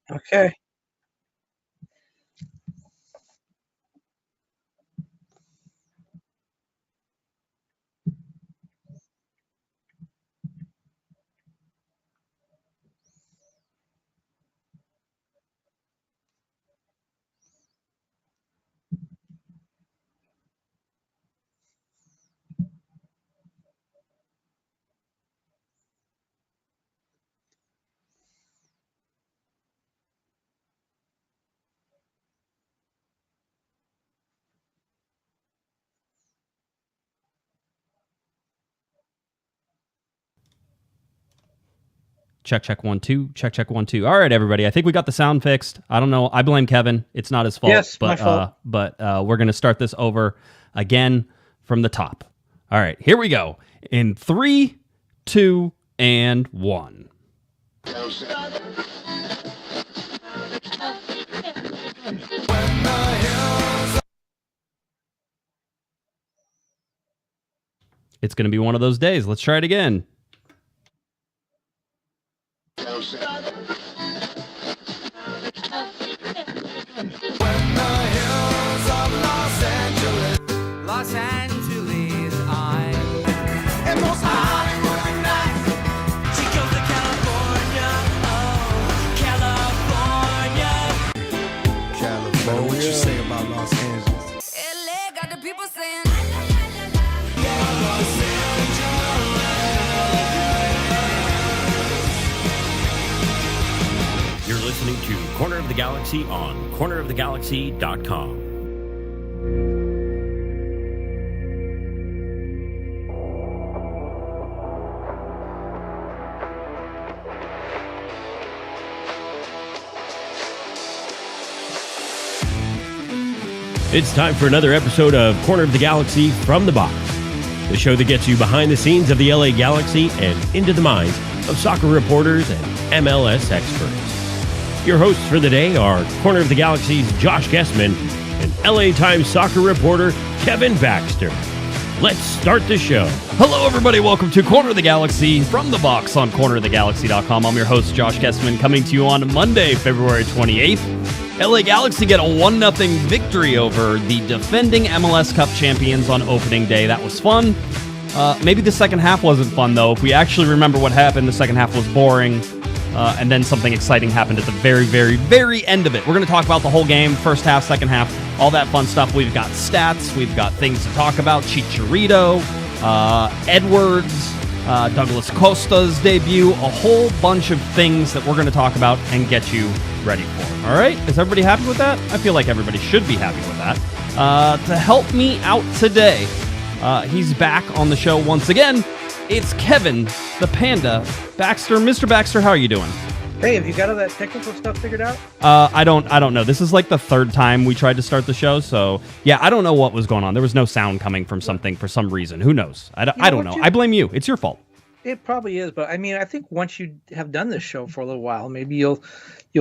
Okay. Check, check, 1, 2. Check, check, 1, 2. All right, everybody. I think we got the sound fixed. I don't know. I blame Kevin. It's not his fault. Yes, but, my fault. But we're going to start this over again from the top. All right, here we go. In 3, 2, and 1. It's going to be one of those days. Let's try it again. Los Angeles, I'm and most Hollywood nights. She goes to California, oh, California. What you say about Los Angeles? LA got the people saying. You're listening to Corner of the Galaxy on cornerofthegalaxy.com. It's time for another episode of Corner of the Galaxy from the Box, the show that gets you behind the scenes of the LA Galaxy and into the minds of soccer reporters and MLS experts. Your hosts for the day are Corner of the Galaxy's Josh Guesman and LA Times soccer reporter Kevin Baxter. Let's start the show. Hello, everybody. Welcome to Corner of the Galaxy from the box on cornerofthegalaxy.com. I'm your host, Josh Guesman, coming to you on Monday, February 28th. LA Galaxy get a 1-0 victory over the defending MLS Cup champions on opening day. That was fun. Maybe the second half wasn't fun, though. If we actually remember what happened, the second half was boring. And then something exciting happened at the very, very, very end of it. We're going to talk about the whole game, first half, second half, all that fun stuff. We've got stats. We've got things to talk about. Chicharito, Edwards, Douglas Costa's debut, a whole bunch of things that we're going to talk about and get you ready for. All right? Is everybody happy with that? I feel like everybody should be happy with that. To help me out today, he's back on the show once again. It's Kevin, the Panda, Baxter. Mr. Baxter, how are you doing? Hey, have you got all that technical stuff figured out? I don't know. This is like the third time we tried to start the show, so yeah, I don't know what was going on. There was no sound coming from something for some reason. Who knows? I don't know. I blame you. It's your fault. It probably is, but I mean, I think once you have done this show for a little while, maybe you'll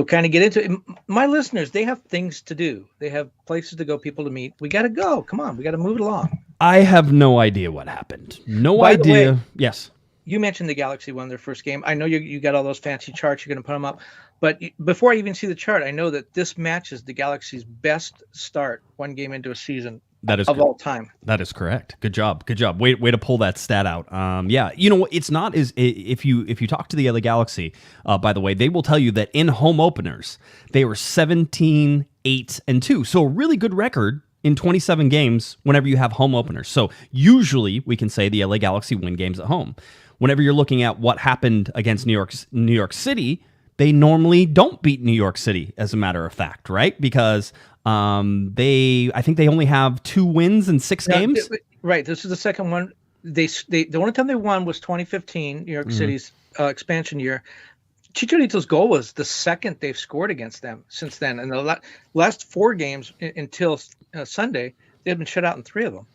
kind of get into it. My listeners, they have things to do. They have places to go, people to meet. We got to go. Come on, we got to move it along. I have no idea what happened. No By the idea. way, Yes. You mentioned the Galaxy won their first game. I know you got all those fancy charts. You're going to put them up. But before I even see the chart, I know that this matches the Galaxy's best start one game into a season all time. That is correct. Good job. Good job. Way to pull that stat out. Yeah, you know, it's not as if you talk to the LA Galaxy, by the way, they will tell you that in home openers, they were 17, 8, and 2. So a really good record in 27 games whenever you have home openers. So usually we can say the LA Galaxy win games at home. Whenever you're looking at what happened against New York City, they normally don't beat New York City, as a matter of fact, right? Because I think they only have 2 wins in 6 games. Right. This is the second one. The only time they won was 2015, New York City's expansion year. Chicharito's goal was the second they've scored against them since then. And the last 4 games until Sunday, they've been shut out in 3 of them.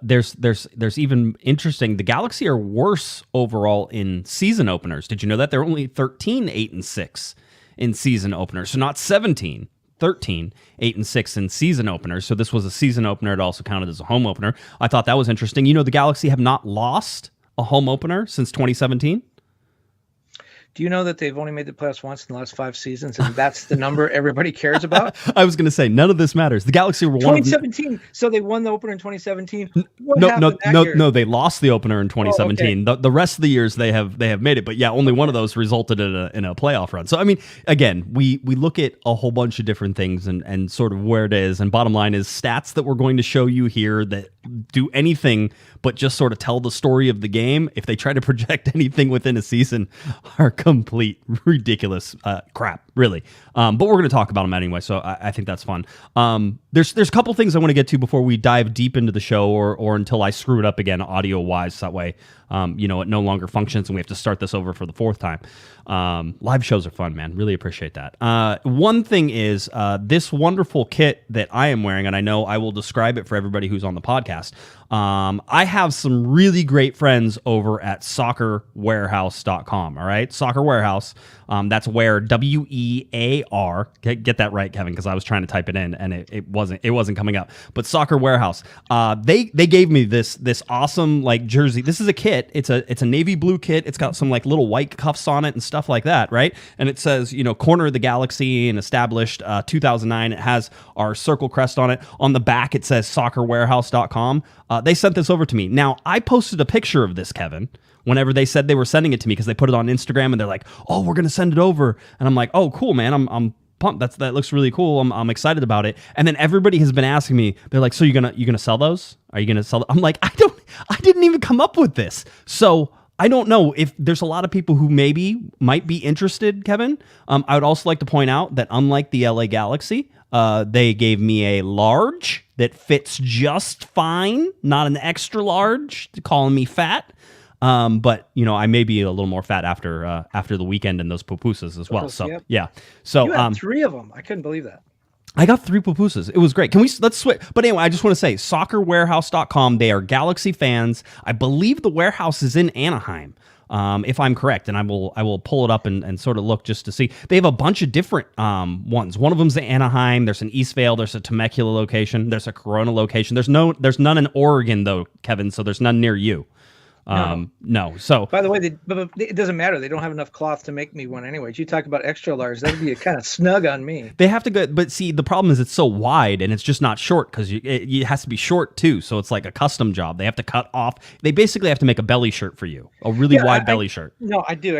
There's even interesting. The Galaxy are worse overall in season openers. Did you know that? They're only 13, 8, and 6 in season openers. So not 17, 13, 8, and 6 in season openers. So this was a season opener. It also counted as a home opener. I thought that was interesting. You know, the Galaxy have not lost a home opener since 2017. Do you know that they've only made the playoffs once in the last 5 seasons, and that's the number everybody cares about? I was going to say none of this matters. The Galaxy were one of 2017. So they won the opener in 2017. No. They lost the opener in 2017. Oh, okay. The rest of the years they have made it, but yeah, only one of those resulted in a playoff run. So I mean, again, we look at a whole bunch of different things and sort of where it is. And bottom line is stats that we're going to show you here that do anything but just sort of tell the story of the game. If they try to project anything within a season, are complete ridiculous crap, really. But we're going to talk about them anyway, so I think that's fun. There's a couple things I want to get to before we dive deep into the show, or until I screw it up again audio wise. That way, it no longer functions and we have to start this over for the 4th time. Live shows are fun, man. Really appreciate that. One thing is this wonderful kit that I am wearing, and I know I will describe it for everybody who's on the podcast. I have some really great friends over at soccerwarehouse.com. All right. Soccer Warehouse. That's where WEAR. Get that right, Kevin, because I was trying to type it in and it wasn't coming up. But Soccer Warehouse. They gave me this awesome like jersey. This is a kit. It's a navy blue kit. It's got some like little white cuffs on it and stuff like that, right? And it says, corner of the galaxy and established 2009. It has our circle crest on it. On the back, it says soccerwarehouse.com. They sent this over to me. Now, I posted a picture of this, Kevin, whenever they said they were sending it to me, because they put it on Instagram and they're like, oh, we're going to send it over. And I'm like, oh, cool, man. I'm pumped. That looks really cool. I'm excited about it. And then everybody has been asking me, they're like, so you're gonna sell those? Are you gonna sell them? I'm like, I didn't even come up with this. So I don't know if there's a lot of people who might be interested, Kevin. I would also like to point out that unlike the LA Galaxy, they gave me a large that fits just fine, not an extra large, calling me fat. But I may be a little more fat after the weekend and those pupusas as well. So yep. Yeah. So you had 3 of them. I couldn't believe that. I got 3 pupusas. It was great. Let's switch. But anyway, I just want to say soccerwarehouse.com. They are Galaxy fans. I believe the warehouse is in Anaheim. If I'm correct, and I will pull it up and sort of look just to see. They have a bunch of different ones. One of them's in Anaheim. There's an Eastvale. There's a Temecula location. There's a Corona location. There's none in Oregon though, Kevin. So there's none near you. No. So by the way, it doesn't matter. They don't have enough cloth to make me one anyway. You talk about extra large. That'd be kind of snug on me. They have to go, but see, the problem is it's so wide and it's just not short because it has to be short too. So it's like a custom job. They have to cut off. They basically have to make a belly shirt for you, a really wide belly shirt. No, I do.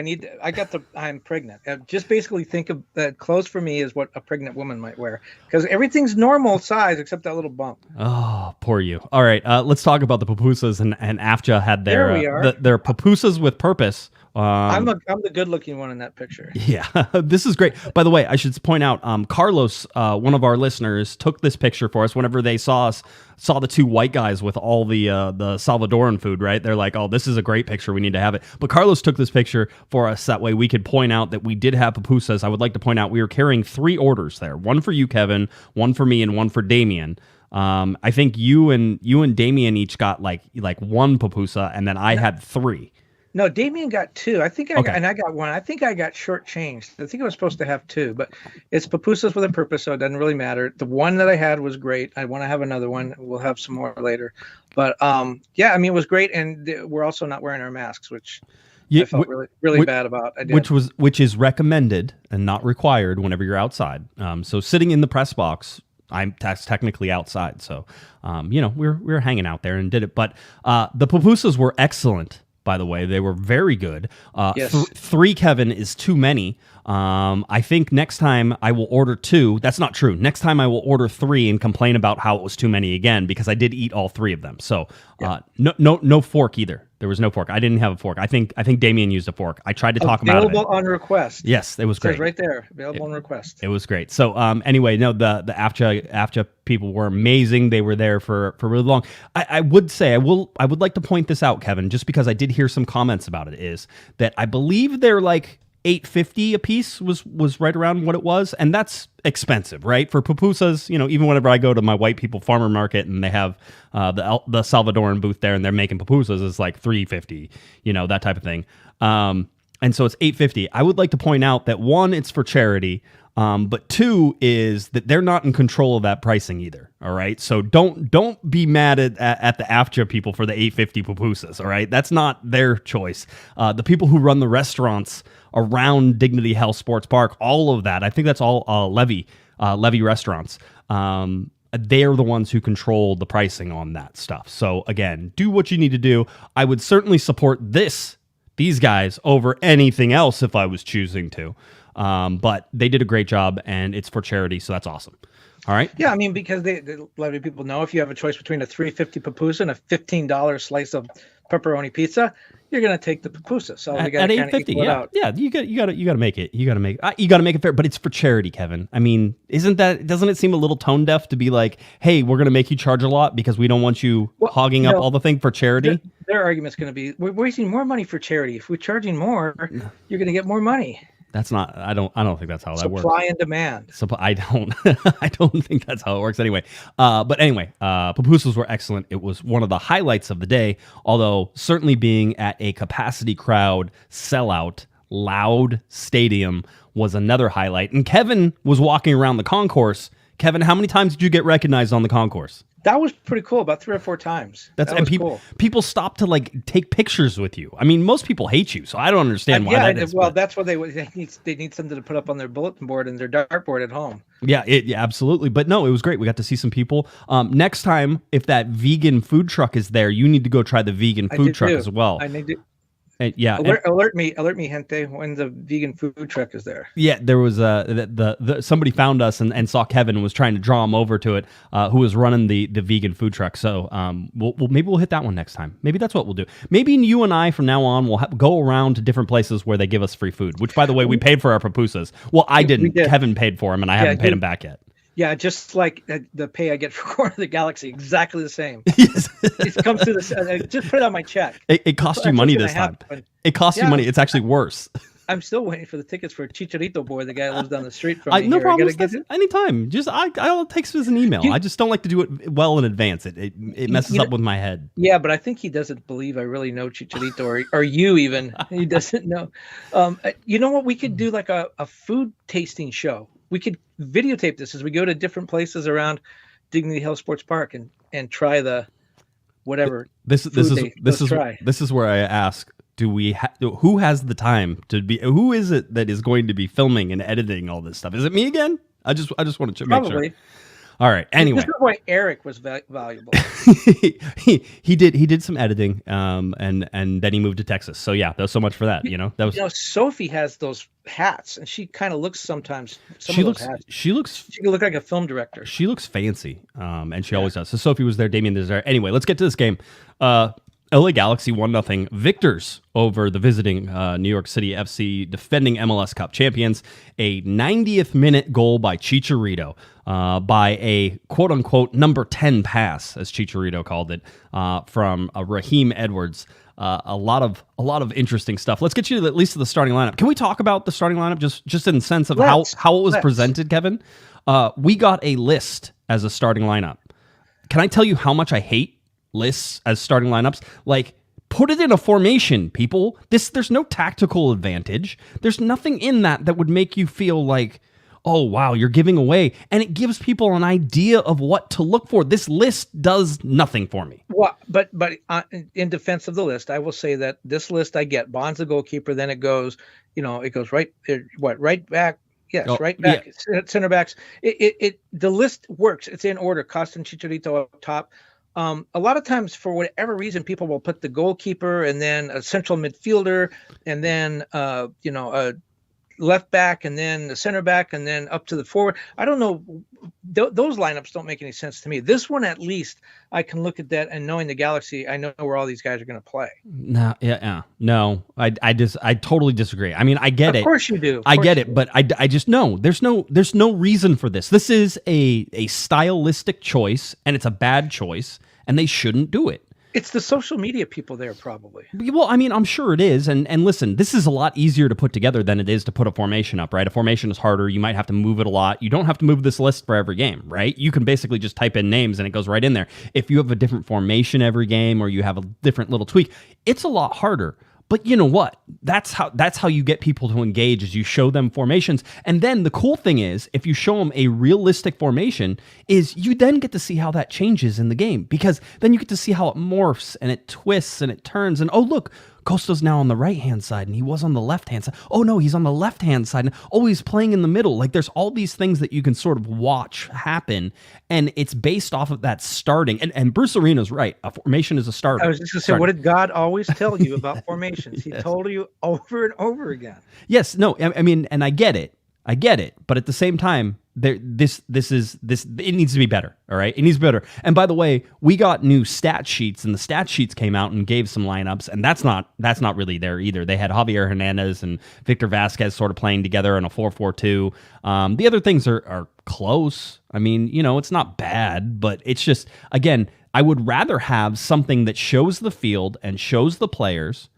I'm pregnant. Just basically think of clothes for me is what a pregnant woman might wear because everything's normal size except that little bump. Oh, poor you. All right, let's talk about the pupusas and AFCHA had their their pupusas with purpose. I'm the good-looking one in that picture. Yeah, this is great. By the way, I should point out, Carlos, one of our listeners, took this picture for us whenever they saw the 2 white guys with all the Salvadoran food, right? They're like, oh, this is a great picture. We need to have it. But Carlos took this picture for us. That way we could point out that we did have pupusas. I would like to point out we were carrying 3 orders there. One for you, Kevin, one for me, and one for Damien. I think you and Damien each got like 1 pupusa, and then I had 3. No, Damien got 2. I think I got 1. I think I got shortchanged. I think I was supposed to have 2, but it's pupusas with a purpose, so it doesn't really matter. The one that I had was great. I want to have another one. We'll have some more later. But it was great, and we're also not wearing our masks, which I felt really bad about. I did. Which is recommended and not required whenever you're outside. So sitting in the press box, I'm technically outside, so we were hanging out there and did it. But the pupusas were excellent. By the way, they were very good. Yes. 3, Kevin, is too many. I think next time I will order 2. That's not true. Next time I will order 3 and complain about how it was too many again because I did eat all 3 of them. So no fork either. There was no fork. I didn't have a fork. I think Damien used a fork. I tried to talk about it. Available on request. Yes, it was great. It says right there, available on request. It was great. So anyway, no, the AFCHA people were amazing. They were there for really long. I would say I would like to point this out, Kevin, just because I did hear some comments about it, is that I believe they're like $8.50 a piece was right around what it was, and that's expensive, right? For pupusas, even whenever I go to my white people farmer market and they have the Salvadoran booth there and they're making pupusas, it's like $3.50, that type of thing. And so it's $8.50. I would like to point out that 1, it's for charity. But two is that they're not in control of that pricing either. All right. So don't be mad at the AFCHA people for the $8.50 pupusas. All right. That's not their choice. The people who run the restaurants around Dignity Health Sports Park, all of that, I think that's all Levy restaurants. They're the ones who control the pricing on that stuff. So again, do what you need to do. I would certainly support these guys over anything else if I was choosing to. But they did a great job, and it's for charity, so that's awesome. All right. Yeah, I mean, because they let people know if you have a choice between a $3.50 pupusa and a $15 slice of pepperoni pizza, you're gonna take the pupusa. So at $8.50, yeah, you gotta make it. You gotta make it fair, but it's for charity, Kevin. I mean, doesn't it seem a little tone deaf to be like, hey, we're gonna make you charge a lot because we don't want you hogging up all the thing for charity? Their argument's gonna be, we're wasting more money for charity. If we're charging more, you're gonna get more money. That's not. I don't think that's how that works. Supply and demand. I don't. I don't think that's how it works. Anyway. But anyway, pupusas were excellent. It was one of the highlights of the day. Although certainly being at a capacity crowd, sellout, loud stadium was another highlight. And Kevin was walking around the concourse. Kevin, how many times did you get recognized on the concourse? That was pretty cool. About 3 or 4 times. That was cool. People stopped to like take pictures with you. I mean, most people hate you, so I don't understand why that is. Well, that's what they need something to put up on their bulletin board and their dartboard at home. Yeah, absolutely. But no, it was great. We got to see some people. Next time, if that vegan food truck is there, you need to go try the vegan food truck as well. I need to. Yeah, alert me, gente, when the vegan food truck is there. Yeah, there was somebody found us and saw Kevin and was trying to draw him over to it. Who was running the vegan food truck? So maybe we'll hit that one next time. Maybe that's what we'll do. Maybe you and I from now on will go around to different places where they give us free food. Which, by the way, we paid for our pupusas. Well, I didn't. Kevin paid for them, and I haven't paid him back yet. Yeah, just like the pay I get for Corner of the Galaxy, exactly the same. Yes. It comes to this. Just put it on my check. It cost you money this time. It cost you money. It's actually worse. I'm still waiting for the tickets for Chicharito boy, the guy that lives down the street from me. No problem. Anytime. Just all it takes is an email. I just don't like to do it well in advance. It messes up with my head. Yeah, but I think he doesn't believe I really know Chicharito, or you even. He doesn't know. You know what? We could do like a food tasting show. We could videotape this as we go to different places around Dignity Health Sports Park and try the whatever. This is where I ask: who has the time to be? Who is it that is going to be filming and editing all this stuff? Is it me again? I just want to make sure. All right. Anyway, this is why Eric was valuable. he did some editing, and then he moved to Texas. So yeah, that was so much for that. Sophie has those hats, and she kind of looks sometimes. She can look like a film director. She looks fancy, and she always does. So Sophie was there. Damien is there. Anyway, let's get to this game. LA Galaxy 1-0 victors over the visiting New York City FC defending MLS Cup champions. A 90th minute goal by Chicharito by a quote-unquote number 10 pass, as Chicharito called it, from Raheem Edwards. A lot of interesting stuff. Let's get you at least to the starting lineup. Can we talk about the starting lineup just in the sense of how it was presented, Kevin? We got a list as a starting lineup. Can I tell you how much I hate lists as starting lineups? Like, put it in a formation, people. There's no tactical advantage. There's nothing in that would make you feel like, oh wow, you're giving away, and it gives people an idea of what to look for. This list does nothing for me. Well, but in defense of the list, I will say that this list I get Bond's the goalkeeper, then it goes right back. Yes, right back, center backs. The list works. It's in order. Costa and Chicharito up top. A lot of times, for whatever reason, people will put the goalkeeper and then a central midfielder and then a left back and then the center back and then up to the forward. I don't know. Those lineups don't make any sense to me. This one, at least, I can look at that and knowing the Galaxy, I know where all these guys are going to play. No, no. I totally disagree. I mean, I get it. Of course you do. I get it, but I just know there's no reason for this. This is a stylistic choice, and it's a bad choice, and they shouldn't do it. It's the social media people there, probably. Well, I mean, I'm sure it is. And listen, this is a lot easier to put together than it is to put a formation up, right? A formation is harder. You might have to move it a lot. You don't have to move this list for every game, right? You can basically just type in names and it goes right in there. If you have a different formation every game or you have a different little tweak, it's a lot harder. But you know what? That's how you get people to engage, is you show them formations. And then the cool thing is, if you show them a realistic formation, is you then get to see how that changes in the game, because then you get to see how it morphs and it twists and it turns. And oh, look, Costa's now on the right-hand side and he was on the left-hand side. Oh no, he's on the left-hand side. Oh, he's playing in the middle. Like, there's all these things that you can sort of watch happen, and it's based off of that starting. And Bruce Arena's right. A formation is a starter. I was just going to say, what did God always tell you about formations? He told you over and over again. Yes, no, I mean, and I get it, but at the same time, this it needs to be better. All right, it needs to be better. And by the way, we got new stat sheets, and the stat sheets came out and gave some lineups, and that's not really there either. They had Javier Hernandez and Victor Vasquez sort of playing together in a 4-4-2. The other things are close. I mean, it's not bad, but it's just, again, I would rather have something that shows the field and shows the players,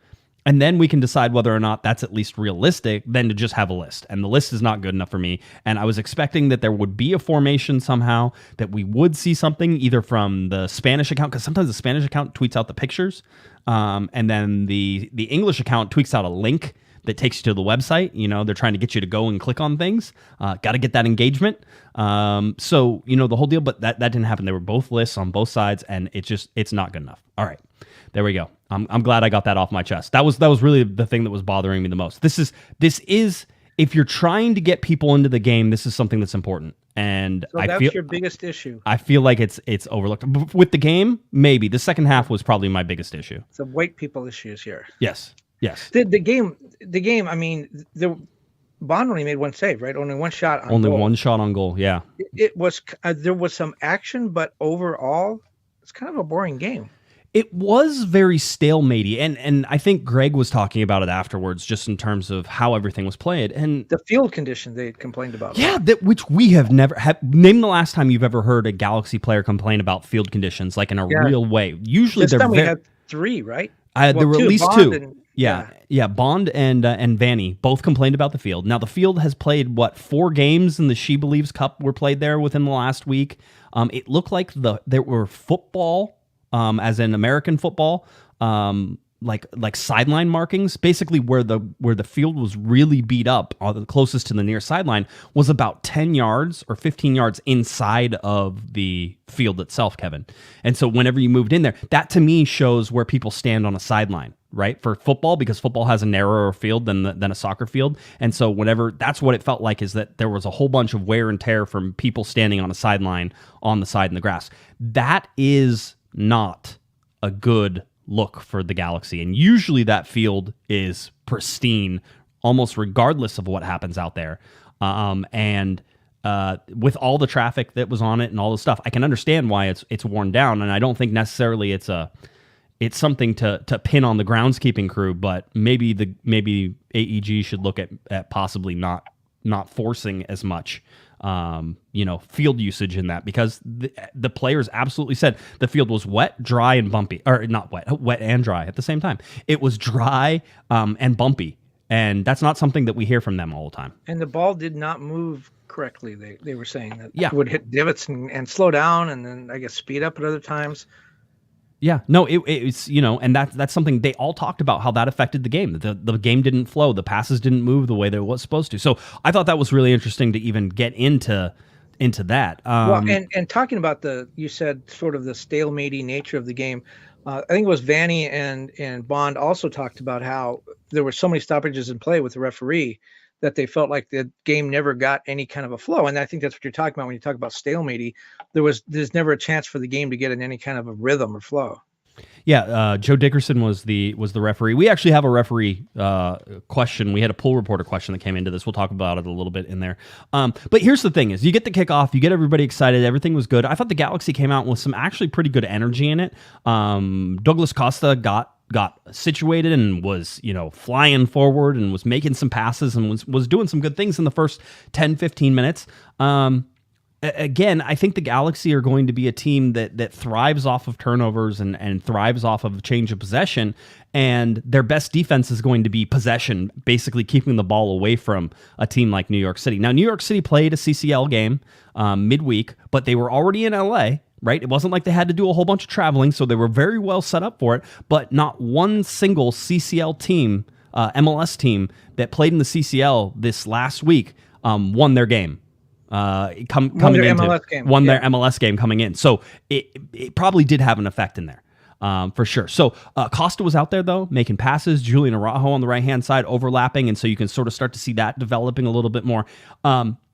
and then we can decide whether or not that's at least realistic, than to just have a list. And the list is not good enough for me. And I was expecting that there would be a formation somehow, that we would see something either from the Spanish account, because sometimes the Spanish account tweets out the pictures, and then the English account tweets out a link that takes you to the website. They're trying to get you to go and click on things. Got to get that engagement. So, the whole deal, but that didn't happen. They were both lists on both sides, and it's not good enough. All right. There we go. I'm glad I got that off my chest. That was really the thing that was bothering me the most. This is if you're trying to get people into the game, this is something that's important. And so that's your biggest issue. I feel like it's overlooked. With the game, maybe. The second half was probably my biggest issue. Some white people issues here. Yes. The game. I mean, Bond only made one save, right? Only one shot on Only goal. one shot on goal, yeah. It was there was some action, but overall, it's kind of a boring game. It was very stalematey, and I think Greg was talking about it afterwards, just in terms of how everything was played. And the field conditions they complained about. Yeah, which we have never name the last time you've ever heard a Galaxy player complain about field conditions, like in a real way. Usually, this time we had 3, right? There were at least Bond 2. Yeah, Bond and Vanny both complained about the field. Now, the field has played, 4 games in the She Believes Cup were played there within the last week. It looked like there were football, as in American football, like sideline markings. Basically, where the field was really beat up, the closest to the near sideline, was about 10 yards or 15 yards inside of the field itself, Kevin. And so whenever you moved in there, that to me shows where people stand on a sideline, right? For football, because football has a narrower field than a soccer field. And so that's what it felt like, is that there was a whole bunch of wear and tear from people standing on a sideline on the side in the grass. That is not a good look for the Galaxy. And usually that field is pristine, almost regardless of what happens out there. With all the traffic that was on it and all the stuff, I can understand why it's worn down. And I don't think necessarily it's something to pin on the groundskeeping crew, but maybe AEG should look at possibly not forcing as much field usage in that, because the players absolutely said the field was wet, dry, and bumpy, or not wet and dry at the same time. It was dry and bumpy, and that's not something that we hear from them all the time. And the ball did not move correctly. They were saying that it would hit divots and slow down, and then I guess speed up at other times. Yeah, no, it's and that's something they all talked about, how that affected the game. The game didn't flow, the passes didn't move the way they was supposed to. So I thought that was really interesting to even get into that. Well, and talking about you said sort of the stalemate nature of the game. I think it was Vanny and Bond also talked about how there were so many stoppages in play with the referee that they felt like the game never got any kind of a flow. And I think that's what you're talking about when you talk about stalemate. There's never a chance for the game to get in any kind of a rhythm or flow. Yeah, Joe Dickerson was the referee. We actually have a referee question. We had a pool reporter question that came into this. We'll talk about it a little bit in there. But here's the thing: is you get the kickoff, you get everybody excited, everything was good. I thought the Galaxy came out with some actually pretty good energy in it. Douglas Costa got situated and was flying forward and was making some passes and was doing some good things in the first 10-15 minutes. Again, I think the Galaxy are going to be a team that thrives off of turnovers and thrives off of change of possession, and their best defense is going to be possession, basically keeping the ball away from a team like New York City. Now, New York City played a CCL game midweek, but they were already in LA. right? It wasn't like they had to do a whole bunch of traveling, so they were very well set up for it, but not one single CCL team, MLS team that played in the CCL this last week won their game. Their MLS game coming in. So it probably did have an effect in there. For sure. So Costa was out there, though, making passes. Julian Araujo on the right-hand side overlapping, and so you can sort of start to see that developing a little bit more.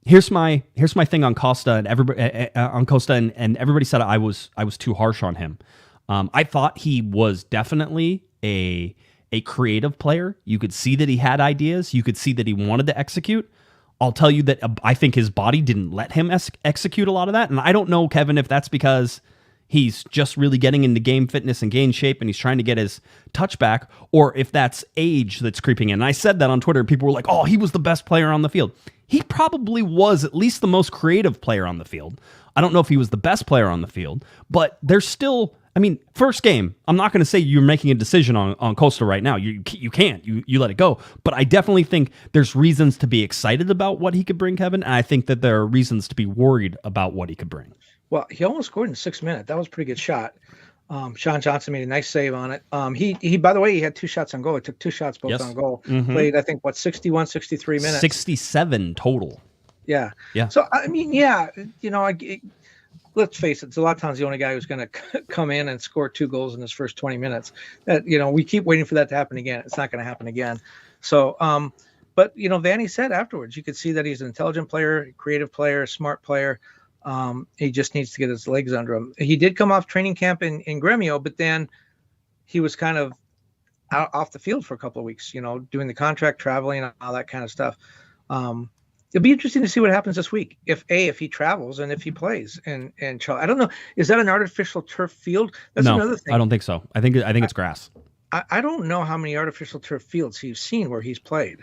Here's my thing on Costa and everybody and everybody said I was too harsh on him. I thought he was definitely a creative player. You could see that he had ideas. You could see that he wanted to execute. I'll tell you that I think his body didn't let him execute a lot of that, and I don't know, Kevin, if that's because he's just really getting into game fitness and game shape and he's trying to get his touch back, or if that's age that's creeping in. And I said that on Twitter. People were like, oh, he was the best player on the field. He probably was at least the most creative player on the field. I don't know if he was the best player on the field, but there's still, first game, I'm not going to say you're making a decision on Costa right now. You can't. You let it go. But I definitely think there's reasons to be excited about what he could bring, Kevin, and I think that there are reasons to be worried about what he could bring. Well, he almost scored in 6 minutes. That was a pretty good shot. Sean Johnson made a nice save on it. He by the way, he had 2 shots on goal. He took 2 shots both on goal. Mm-hmm. Played, I think, 61, 63 minutes. 67 total. Yeah. So, let's face it, Zlatan's the only guy who's going to come in and score 2 goals in his first 20 minutes. We keep waiting for that to happen again. It's not going to happen again. So, but, Vanny said afterwards, you could see that he's an intelligent player, creative player, smart player. He just needs to get his legs under him. He did come off training camp in Gremio, but then he was kind of off the field for a couple of weeks, doing the contract, traveling, and all that kind of stuff. It'll be interesting to see what happens this week. If he travels and if he plays. And I don't know, is that an artificial turf field? That's another thing. I don't think so. I think it's grass. I don't know how many artificial turf fields he's seen where he's played.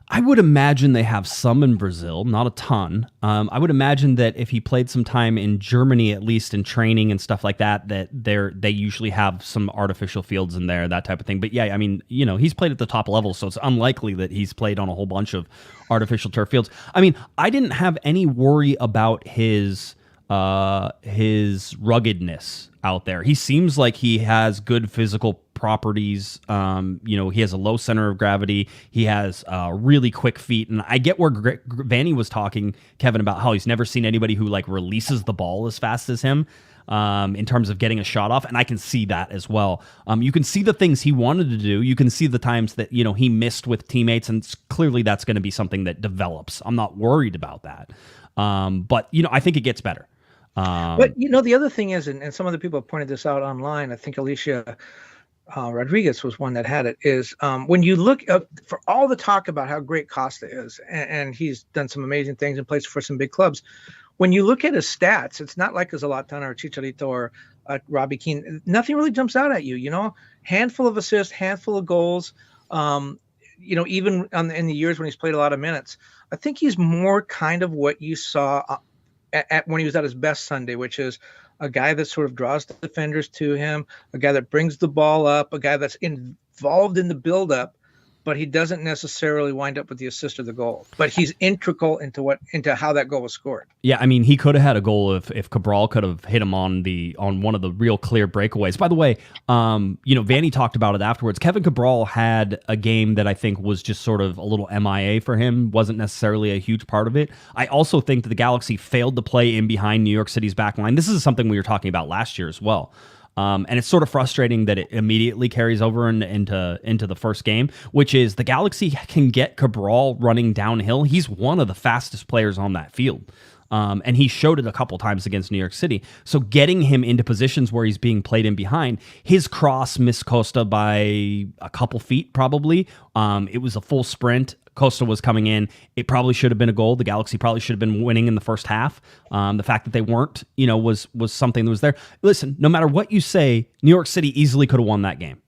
I would imagine they have some in Brazil, not a ton. I would imagine that if he played some time in Germany, at least in training and stuff like that, that they usually have some artificial fields in there, that type of thing. But yeah, he's played at the top level, so it's unlikely that he's played on a whole bunch of artificial turf fields. I didn't have any worry about his ruggedness out there. He seems like he has good physical properties. He has a low center of gravity. He has really quick feet. And I get where Vanny was talking, Kevin, about how he's never seen anybody who releases the ball as fast as him in terms of getting a shot off. And I can see that as well. You can see the things he wanted to do. You can see the times that, he missed with teammates. And clearly that's going to be something that develops. I'm not worried about that. But I think it gets better. But the other thing is, and some other people have pointed this out online, I think Alicia Rodriguez was one that had it, is when you look up for all the talk about how great Costa is, and he's done some amazing things and plays for some big clubs. When you look at his stats, it's not like a Zlatan or a Chicharito or Robbie Keane. Nothing really jumps out at you, handful of assists, handful of goals. Even in the years when he's played a lot of minutes, I think he's more kind of what you saw when he was at his best Sunday, which is a guy that sort of draws the defenders to him, a guy that brings the ball up, a guy that's involved in the buildup, but he doesn't necessarily wind up with the assist or the goal. But he's integral into how that goal was scored. Yeah, he could have had a goal if Cabral could have hit him on one of the real clear breakaways. By the way, Vanny talked about it afterwards. Kevin Cabral had a game that I think was just sort of a little MIA for him, wasn't necessarily a huge part of it. I also think that the Galaxy failed to play in behind New York City's back line. This is something we were talking about last year as well. And it's sort of frustrating that it immediately carries over into the first game, which is the Galaxy can get Cabral running downhill. He's one of the fastest players on that field. And he showed it a couple times against New York City. So getting him into positions where he's being played in behind, his cross missed Costa by a couple feet probably. It was a full sprint. Costa was coming in. It probably should have been a goal. The Galaxy probably should have been winning in the first half. The fact that they weren't, was something that was there. Listen, no matter what you say, New York City easily could have won that game.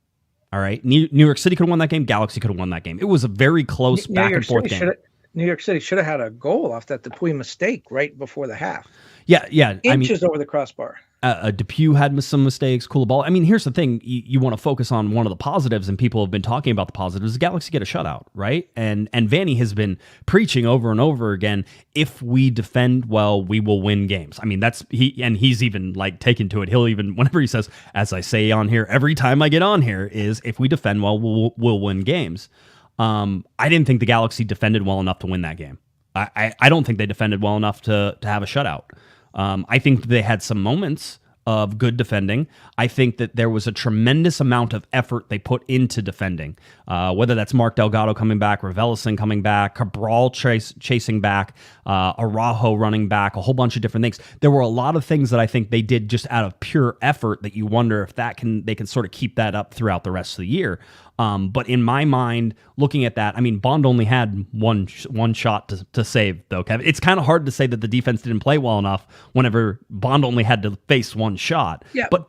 All right? New York City could have won that game. Galaxy could have won that game. It was a very close back and forth game. New York City should have had a goal off that Dupuy mistake right before the half. Yeah. inches over the crossbar. Depew had some mistakes. Koulibaly. I mean, here's the thing: you want to focus on one of the positives, and people have been talking about the positives. The Galaxy get a shutout, right? And Vanny has been preaching over and over again: if we defend well, we will win games. I mean, he's even like taken to it. He'll even, whenever he says, as I say on here every time I get on here, is if we defend well, we'll win games. I didn't think the Galaxy defended well enough to win that game. I don't think they defended well enough to have a shutout. I think they had some moments of good defending. I think that there was a tremendous amount of effort they put into defending, whether that's Mark Delgado coming back, Raveloson coming back, Cabral chasing back, Araujo running back, a whole bunch of different things. There were a lot of things that I think they did just out of pure effort that you wonder if they can sort of keep that up throughout the rest of the year. But in my mind, looking at that, I mean, Bond only had one shot to save, though, Kevin. It's kind of hard to say that the defense didn't play well enough whenever Bond only had to face one shot. Yeah, but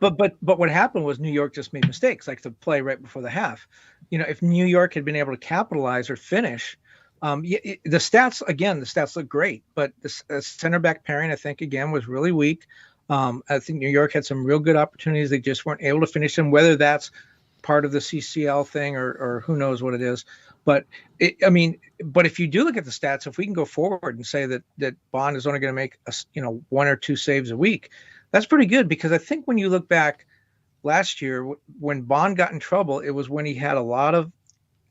what happened was New York just made mistakes, like the play right before the half. If New York had been able to capitalize or finish, the stats look great, but the center back pairing, I think, again, was really weak. I think New York had some real good opportunities. They just weren't able to finish them, whether that's part of the CCL thing or who knows what it is. But if you do look at the stats, if we can go forward and say that Bond is only going to make one or two saves a week, that's pretty good, because I think when you look back last year, when Bond got in trouble, it was when he had a lot of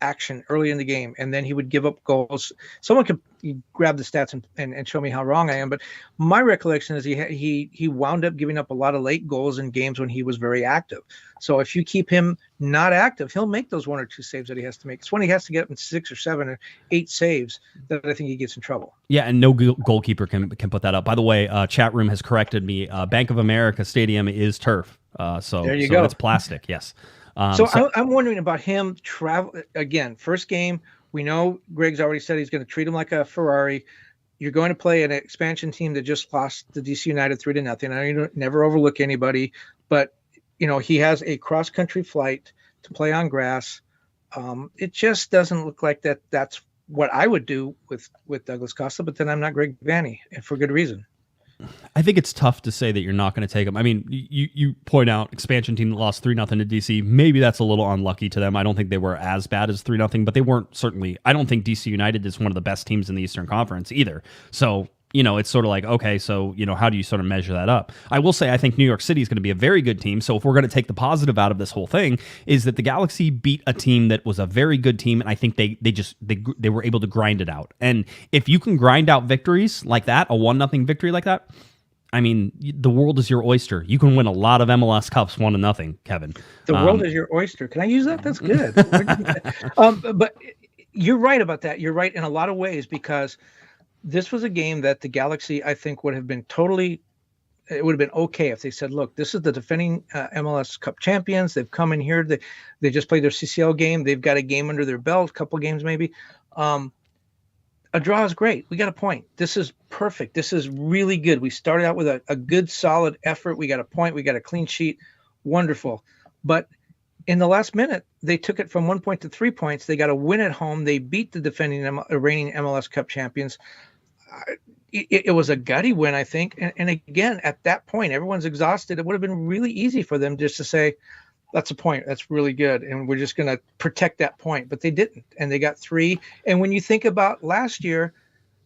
action early in the game, and then he would give up goals. Someone could grab the stats and show me how wrong I am, but my recollection is he wound up giving up a lot of late goals in games when he was very active. So if you keep him not active, he'll make those one or two saves that he has to make. It's when he has to get up in 6 or 7 or 8 saves that I think he gets in trouble. Yeah, and no goalkeeper can put that up. By the way, chat room has corrected me. Bank of America Stadium is turf. So there you go. It's plastic. Yes. I'm wondering about him travel again. First game, we know Greg's already said he's going to treat him like a Ferrari. You're going to play an expansion team that just lost to DC United 3-0. I know you never overlook anybody, but he has a cross country flight to play on grass. It just doesn't look like that's what I would do with Douglas Costa. But then I'm not Greg Vanny, and for good reason. I think it's tough to say that you're not going to take them. I mean, you point out expansion team that lost 3-0 to DC. Maybe that's a little unlucky to them. I don't think they were as bad as 3-0, but they weren't certainly. I don't think DC United is one of the best teams in the Eastern Conference either. So, it's sort of like, okay, so, how do you sort of measure that up? I will say I think New York City is going to be a very good team. So if we're going to take the positive out of this whole thing, is that the Galaxy beat a team that was a very good team, and I think they were able to grind it out. And if you can grind out victories like that, a 1-0 victory like that, I mean, the world is your oyster. You can win a lot of MLS Cups 1-0, Kevin. The world is your oyster. Can I use that? That's good. But you're right about that. You're right in a lot of ways, because this was a game that the Galaxy, I think, would have been okay if they said, look, this is the defending MLS Cup champions. They've come in here. They just played their CCL game. They've got a game under their belt, a couple games maybe. A draw is great. We got a point. This is perfect. This is really good. We started out with a good, solid effort. We got a point. We got a clean sheet. Wonderful. But in the last minute, they took it from 1 point to 3 points. They got a win at home. They beat the reigning MLS Cup champions. It was a gutty win, I think. And again, at that point, everyone's exhausted. It would have been really easy for them just to say, that's a point. That's really good. And we're just going to protect that point. But they didn't. And they got 3. And when you think about last year,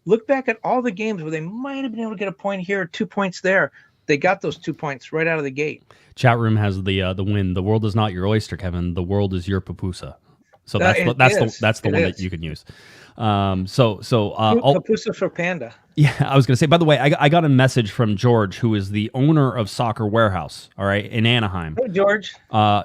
look back at all the games where they might have been able to get a point here, 2 points there. They got those 2 points right out of the gate. Chat room has the win. The world is not your oyster, Kevin. The world is your pupusa. So that's the one that you can use. Pupusa for panda. Yeah, I was going to say, by the way, I got a message from George, who is the owner of Soccer Warehouse, all right, in Anaheim. Hey, George.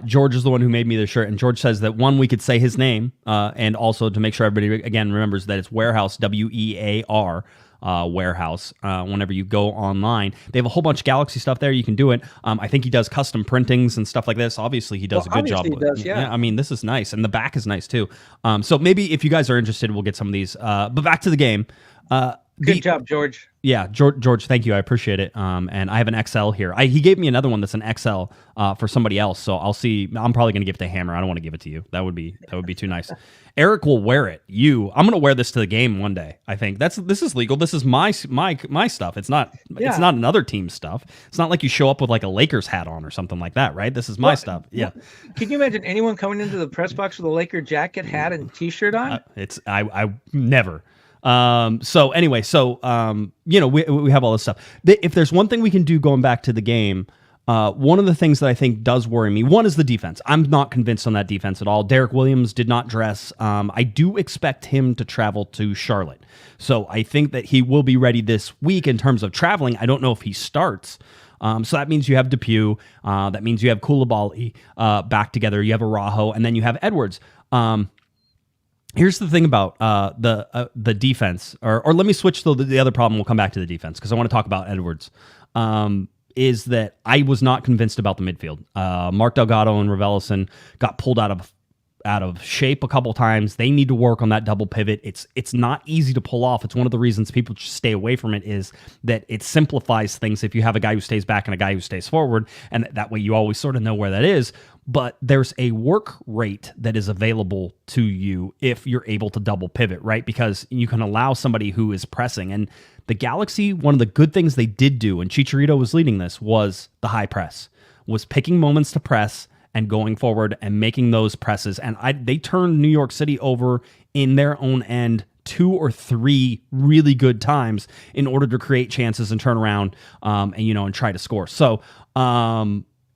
George is the one who made me the shirt, and George says that, one, we could say his name, and also to make sure everybody, again, remembers that it's Warehouse, WEAR, Warehouse. Whenever you go online, they have a whole bunch of Galaxy stuff there. You can do it. I think he does custom printings and stuff like this. Obviously, he does a good job. He does, yeah. I mean, this is nice, and the back is nice too. So maybe if you guys are interested, we'll get some of these. But back to the game. Good job, George. Yeah, George, thank you. I appreciate it. And I have an XL here. He gave me another one that's an XL for somebody else. So I'll see. I'm probably going to give it to Hammer. I don't want to give it to you. That would be too nice. Eric will wear it. I'm going to wear this to the game one day. I think this is legal. This is my stuff. It's not another team's stuff. It's not like you show up with like a Lakers hat on or something like that, right? This is my stuff. Yeah. Can you imagine anyone coming into the press box with a Laker jacket, hat, and T-shirt on? I never. So anyway, we have all this stuff. If there's one thing we can do going back to the game, one of the things that I think does worry me, one is the defense. I'm not convinced on that defense at all. Derek Williams did not dress. I do expect him to travel to Charlotte. So I think that he will be ready this week in terms of traveling. I don't know if he starts. So that means you have Depew. That means you have Koulibaly back together. You have Araujo, and then you have Edwards. Here's the thing about the defense, or let me switch to the other problem. We'll come back to the defense because I want to talk about Edwards. Is that I was not convinced about the midfield. Mark Delgado and Raveloson got pulled out of shape a couple times. They need to work on that double pivot. It's not easy to pull off. It's one of the reasons people just stay away from it is that it simplifies things if you have a guy who stays back and a guy who stays forward, and that way you always sort of know where that is. But there's a work rate that is available to you if you're able to double pivot, right? Because you can allow somebody who is pressing. And the Galaxy, one of the good things they did do, and Chicharito was leading this, was the high press, was picking moments to press and going forward and making those presses. And they turned New York City over in their own end 2 or 3 really good times in order to create chances and turn around and try to score. So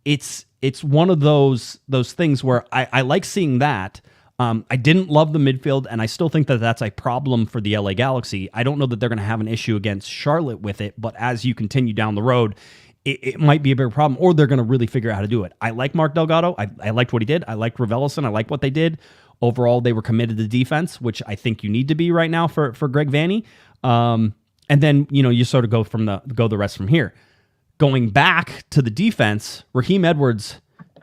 it's one of those things where I like seeing that. I didn't love the midfield, and I still think that that's a problem for the LA Galaxy. I don't know that they're going to have an issue against Charlotte with it, but as you continue down the road, it might be a bigger problem, or they're going to really figure out how to do it. I like Mark Delgado. I liked what he did. I liked Raveloson. I like what they did. Overall, they were committed to defense, which I think you need to be right now for Greg Vanney. And then, you sort of go the rest from here. Going back to the defense, Raheem Edwards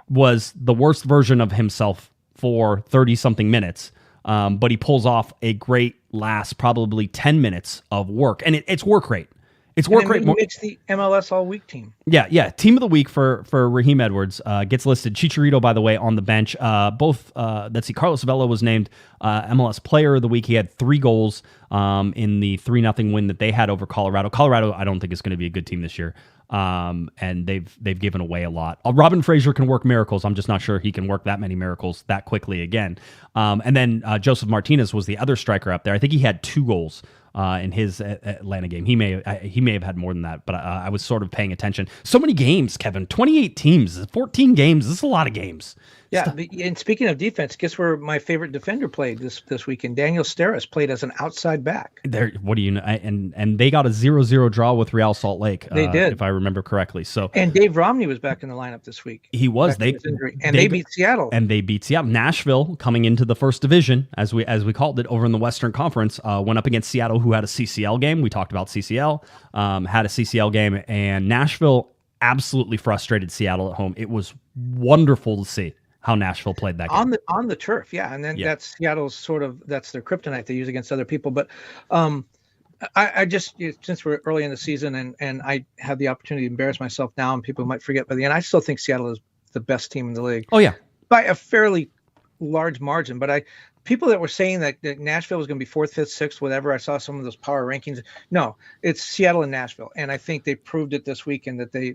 was the worst version of himself for 30-something minutes, but he pulls off a great last probably 10 minutes of work, and it's work rate. It's work rate. It's the MLS All-Week team. Yeah. Team of the week for Raheem Edwards gets listed. Chicharito, by the way, on the bench. Carlos Vela was named MLS Player of the Week. He had 3 goals in the 3-0 win that they had over Colorado. Colorado, I don't think is going to be a good team this year. And they've given away a lot. Robin Fraser can work miracles. I'm just not sure he can work that many miracles that quickly again. And then Joseph Martinez was the other striker up there. I think he had 2 goals in his Atlanta game. He may have had more than that, but I was sort of paying attention. So many games, Kevin. 28 teams, 14 games. This is a lot of games. Yeah, and speaking of defense, guess where my favorite defender played this weekend? Daniel Steres played as an outside back. What do you know? And they got a 0-0 draw with Real Salt Lake. They did, if I remember correctly. So and Dave Romney was back in the lineup this week. He was. They beat Seattle. And they beat Seattle. Nashville, coming into the first division, as we called it, over in the Western Conference, went up against Seattle, who had a CCL game. We talked about CCL. Had a CCL game, and Nashville absolutely frustrated Seattle at home. It was wonderful to see how Nashville played that game. On the turf, yeah. And then that's Seattle's that's their kryptonite they use against other people. But I just, since we're early in the season and I have the opportunity to embarrass myself now, and people might forget by the end, I still think Seattle is the best team in the league. Oh, yeah. By a fairly large margin. But people that were saying that Nashville was going to be 4th, 5th, 6th, whatever, I saw some of those power rankings. No, it's Seattle and Nashville. And I think they proved it this weekend that they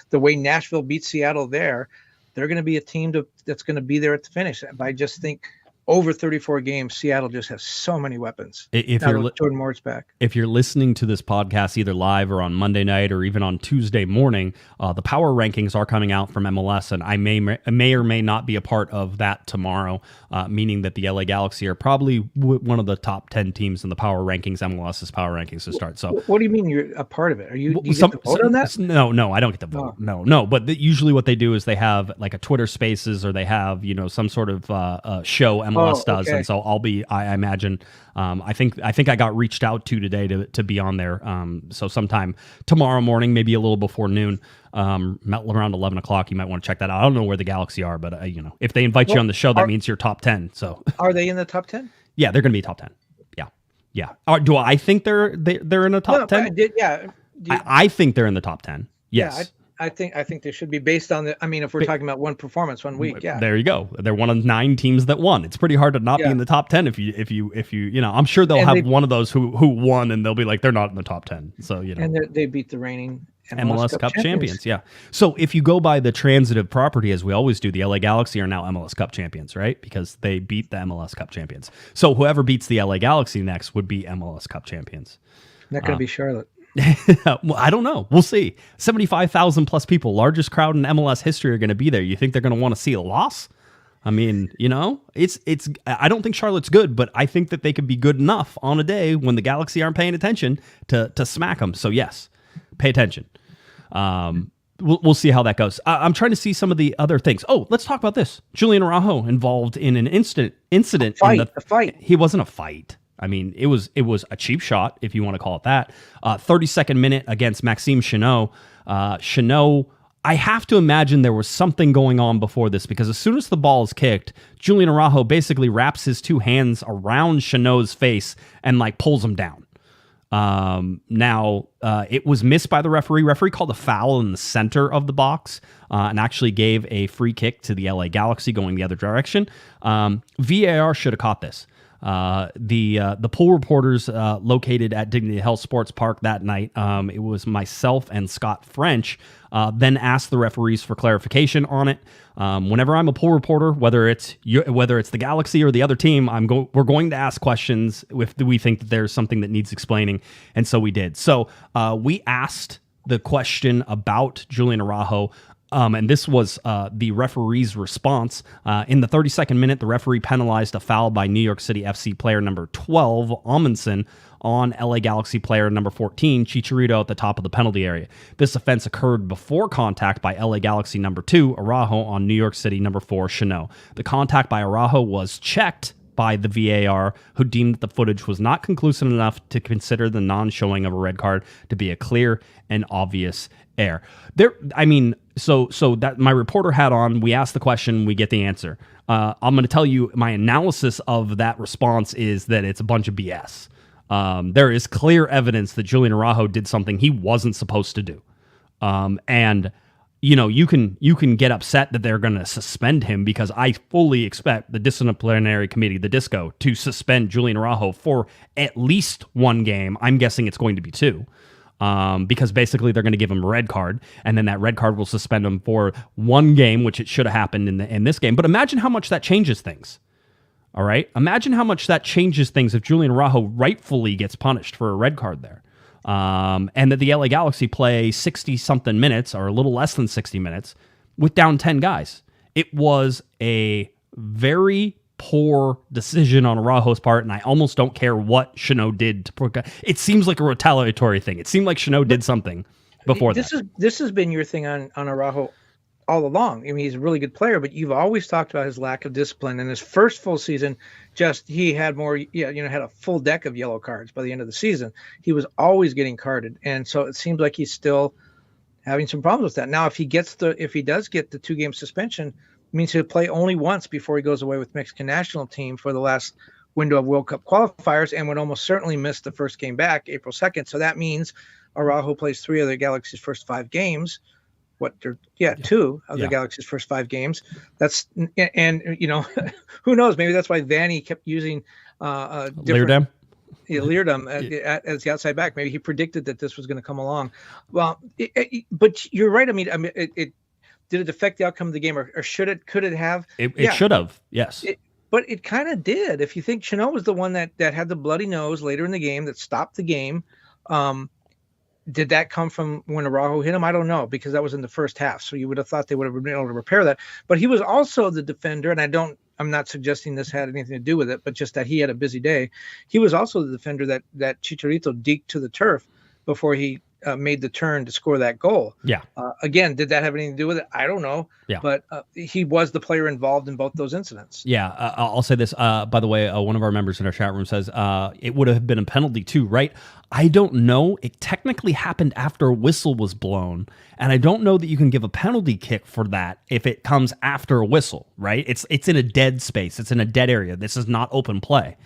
the way Nashville beat Seattle there, they're going to be a team that's going to be there at the finish. But I just think over 34 games, Seattle just has so many weapons. If you're Jordan Moore's back. If you're listening to this podcast either live or on Monday night or even on Tuesday morning, the power rankings are coming out from MLS, and I may or may not be a part of that tomorrow, meaning that the LA Galaxy are probably one of the top 10 teams in the power rankings, MLS's power rankings to start. So, what do you mean you're a part of it? Do you get to vote on that? No, I don't get to vote. Oh. No. But usually what they do is they have like a Twitter Spaces, or they have some sort of show MLS does, okay. And so I imagine. I think I got reached out to today to be on there. So sometime tomorrow morning, maybe a little before noon, around 11 o'clock, you might want to check that out. I don't know where the Galaxy are, but if they invite you on the show, that means you're top 10. So are they in the top 10? Yeah, they're going to be top 10. Yeah. Yeah. Do I think they're in the top 10? I think they're in the top 10. Yes. Yeah, I think they should be based on the. I mean, if we're talking about one performance, 1 week, yeah. There you go. They're one of 9 teams that won. It's pretty hard to not be in the top 10 if you I'm sure they'll have one of those who won and they'll be like they're not in the top 10. So and they beat the reigning MLS Cup champions. Yeah. So if you go by the transitive property, as we always do, the LA Galaxy are now MLS Cup champions, right? Because they beat the MLS Cup champions. So whoever beats the LA Galaxy next would be MLS Cup champions. Not going to be Charlotte. Well, I don't know. We'll see. 75,000 plus people, largest crowd in MLS history, are going to be there. You think they're going to want to see a loss? I mean, it's. I don't think Charlotte's good, but I think that they could be good enough on a day when the Galaxy aren't paying attention to smack them. So yes, pay attention. We'll see how that goes. I'm trying to see some of the other things. Oh, let's talk about this. Julian Araujo involved in an incident. A fight. He wasn't a fight. I mean, it was a cheap shot, if you want to call it that. 32nd minute against Maxime Chanot. Chanot, I have to imagine there was something going on before this, because as soon as the ball is kicked, Julian Araujo basically wraps his 2 hands around Chanot's face and pulls him down. Now, it was missed by the referee. Referee called a foul in the center of the box and actually gave a free kick to the LA Galaxy going the other direction. VAR should have caught this. The pool reporters located at Dignity Health Sports Park that night, it was myself and Scott French, then asked the referees for clarification on it. Whenever I'm a pool reporter, whether it's the Galaxy or the other team, we're going to ask questions if we think that there's something that needs explaining, and so we did. So we asked the question about Julian Araujo. And this was the referee's response. In the 32nd minute, the referee penalized a foul by New York City FC player number 12, Amundsen, on LA Galaxy player number 14, Chicharito, at the top of the penalty area. This offense occurred before contact by LA Galaxy number 2, Araujo, on New York City number 4, Chanot. The contact by Araujo was checked by the VAR, who deemed that the footage was not conclusive enough to consider the non-showing of a red card to be a clear and obvious error. So that my reporter hat on, we ask the question, we get the answer. I'm going to tell you my analysis of that response is that it's a bunch of BS. There is clear evidence that Julian Araujo did something he wasn't supposed to do. And you can get upset that they're going to suspend him, because I fully expect the disciplinary committee, the DISCO, to suspend Julian Araujo for at least 1 game. I'm guessing it's going to be 2. Because basically they're going to give him a red card, and then that red card will suspend him for 1 game, which it should have happened in this game. But imagine how much that changes things. All right? Imagine how much that changes things if Julian Araujo rightfully gets punished for a red card there. And that the LA Galaxy play 60-something minutes, or a little less than 60 minutes, with down 10 guys. It was a very poor decision on Araujo's part, and I almost don't care what Chanot did. It seems like a retaliatory thing. It seemed like Chanot did something before that. This has been your thing on Araujo all along. I mean, he's a really good player, but you've always talked about his lack of discipline. In his first full season, he had had a full deck of yellow cards by the end of the season. He was always getting carded, and so it seems like he's still having some problems with that. Now, if he does get the 2-game suspension, it means he'll play only once before he goes away with Mexican national team for the last window of World Cup qualifiers, and would almost certainly miss the first game back, April 2nd. So that means Araujo plays 3 of the Galaxy's first 5 games. 2 of the Galaxy's first 5 games. That's, and who knows? Maybe that's why Vanny kept using Leerdam. Leerdam as the outside back. Maybe he predicted that this was going to come along. Well, but you're right. I mean, did it affect the outcome of the game, or could it have? It should have, yes. But it kind of did. If you think Chanot was the one that had the bloody nose later in the game that stopped the game, did that come from when Araujo hit him? I don't know, because that was in the first half. So you would have thought they would have been able to repair that. But he was also the defender, and I'm not suggesting this had anything to do with it, but just that he had a busy day. He was also the defender that Chicharito deked to the turf before he made the turn to score that goal. Yeah. Again, did that have anything to do with it? I don't know. Yeah. But he was the player involved in both those incidents. Yeah. I'll say this. By the way, one of our members in our chat room says it would have been a penalty too, right? I don't know. It technically happened after a whistle was blown, and I don't know that you can give a penalty kick for that if it comes after a whistle, right? It's in a dead space. It's in a dead area. This is not open play.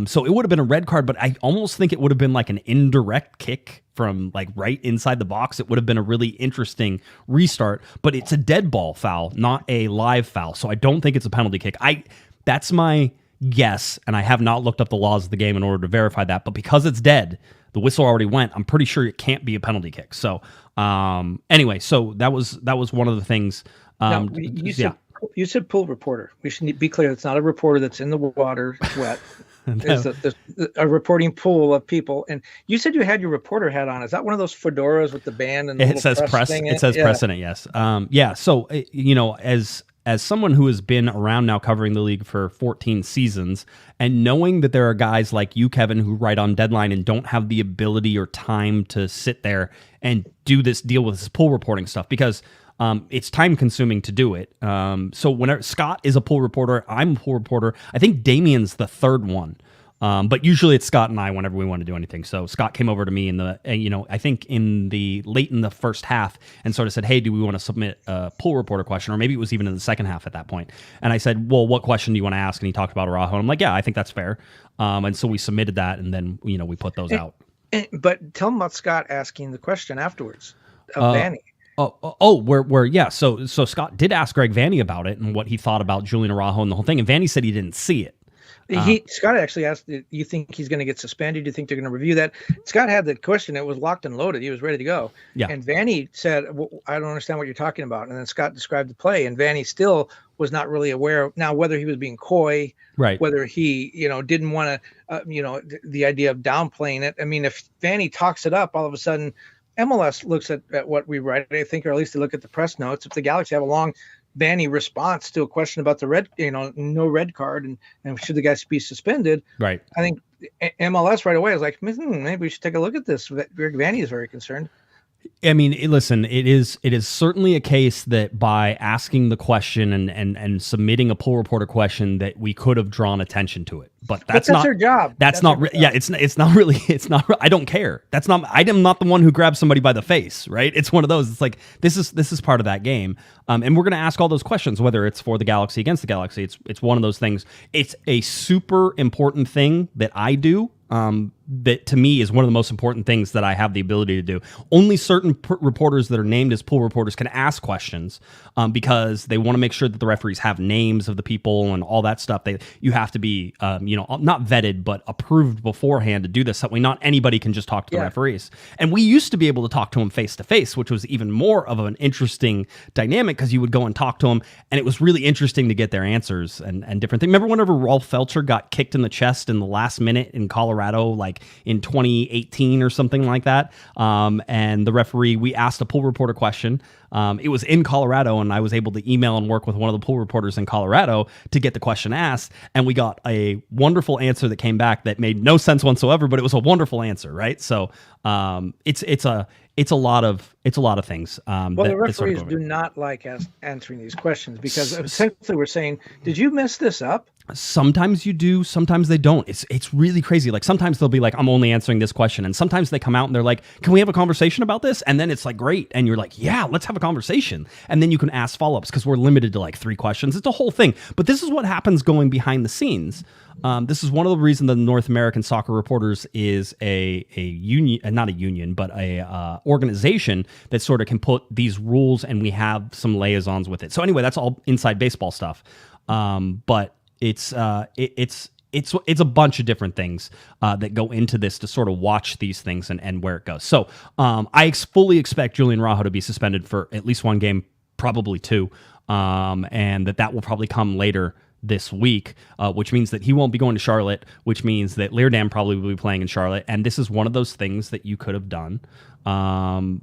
So it would have been a red card, but I almost think it would have been like an indirect kick from like right inside the box. It would have been a really interesting restart, but it's a dead ball foul, not a live foul. So I don't think it's a penalty kick. That's my guess, and I have not looked up the laws of the game in order to verify that, but because it's dead, the whistle already went, I'm pretty sure it can't be a penalty kick. So anyway, so that was one of the things. No, you said pool reporter. We should be clear. It's not a reporter that's in the water wet. There's a reporting pool of people. And you said you had your reporter hat on. Is that one of those fedoras with the band and the it says press? It says press in it. Yes. Yeah. So as someone who has been around now covering the league for 14 seasons, and knowing that there are guys like you, Kevin, who write on deadline and don't have the ability or time to sit there and deal with this pool reporting stuff, because it's time consuming to do it. So whenever Scott is a pool reporter, I'm a pool reporter. I think Damien's the third one. But usually it's Scott and I whenever we want to do anything. So Scott came over to me I think late in the first half and sort of said, hey, do we want to submit a pool reporter question? Or maybe it was even in the second half at that point. And I said, well, what question do you want to ask? And he talked about Araujo. And I'm like, yeah, I think that's fair. And so we submitted that, and then, we put those out. But tell him about Scott asking the question afterwards of Vanny. So Scott did ask Greg Vanny about it and what he thought about Julian Araujo and the whole thing. And Vanny said he didn't see it. Scott actually asked, do you think he's going to get suspended? Do you think they're going to review that? Scott had the question. It was locked and loaded. He was ready to go. Yeah. And Vanny said, well, I don't understand what you're talking about. And then Scott described the play, and Vanny still was not really aware of now whether he was being coy, right? Whether he, didn't want to, the idea of downplaying it. I mean, if Vanny talks it up, all of a sudden MLS looks at what we write, I think, or at least they look at the press notes. If the Galaxy have a long Vanny response to a question about the red, no red card, and should the guy be suspended? Right. I think MLS right away is like, maybe we should take a look at this. Greg Vanny is very concerned. I mean, listen, it is certainly a case that by asking the question and submitting a poll reporter question that we could have drawn attention to it, but that's not their job. That's not it's not really I don't care. I am not the one who grabs somebody by the face, right? It's one of those. It's like this is part of that game, and we're going to ask all those questions whether it's for the Galaxy, against the Galaxy. It's one of those things. It's a super important thing that I do. That to me is one of the most important things that I have the ability to do. Only certain reporters that are named as pool reporters can ask questions because they want to make sure that the referees have names of the people and all that stuff. You have to be, not vetted, but approved beforehand to do this. That way not anybody can just talk to the referees. And we used to be able to talk to them face to face, which was even more of an interesting dynamic because you would go and talk to them, and it was really interesting to get their answers and different things. Remember whenever Rolf Felcher got kicked in the chest in the last minute in Colorado, like in 2018 or something like that. And the referee, we asked a pool reporter question. It was in Colorado, and I was able to email and work with one of the pool reporters in Colorado to get the question asked. And we got a wonderful answer that came back that made no sense whatsoever, but it was a wonderful answer, right? So it's a lot of things. The referees do not like answering these questions because essentially we're saying, did you mess this up? Sometimes you do, sometimes they don't. It's really crazy. Like sometimes they'll be like, I'm only answering this question. And sometimes they come out and they're like, can we have a conversation about this? And then it's like, great. And you're like, yeah, let's have a conversation. And then you can ask follow-ups because we're limited to like 3 questions. It's a whole thing. But this is what happens going behind the scenes. This is one of the reasons the North American Soccer Reporters is a union, not a union, but a organization that sort of can put these rules, and we have some liaisons with it. So anyway, that's all inside baseball stuff. But it's a bunch of different things that go into this to sort of watch these things and where it goes. So I fully expect Julian Araujo to be suspended for at least 1 game, probably 2, and that will probably come later this week, which means that he won't be going to Charlotte, which means that Leerdam probably will be playing in Charlotte. And this is one of those things that you could have done, to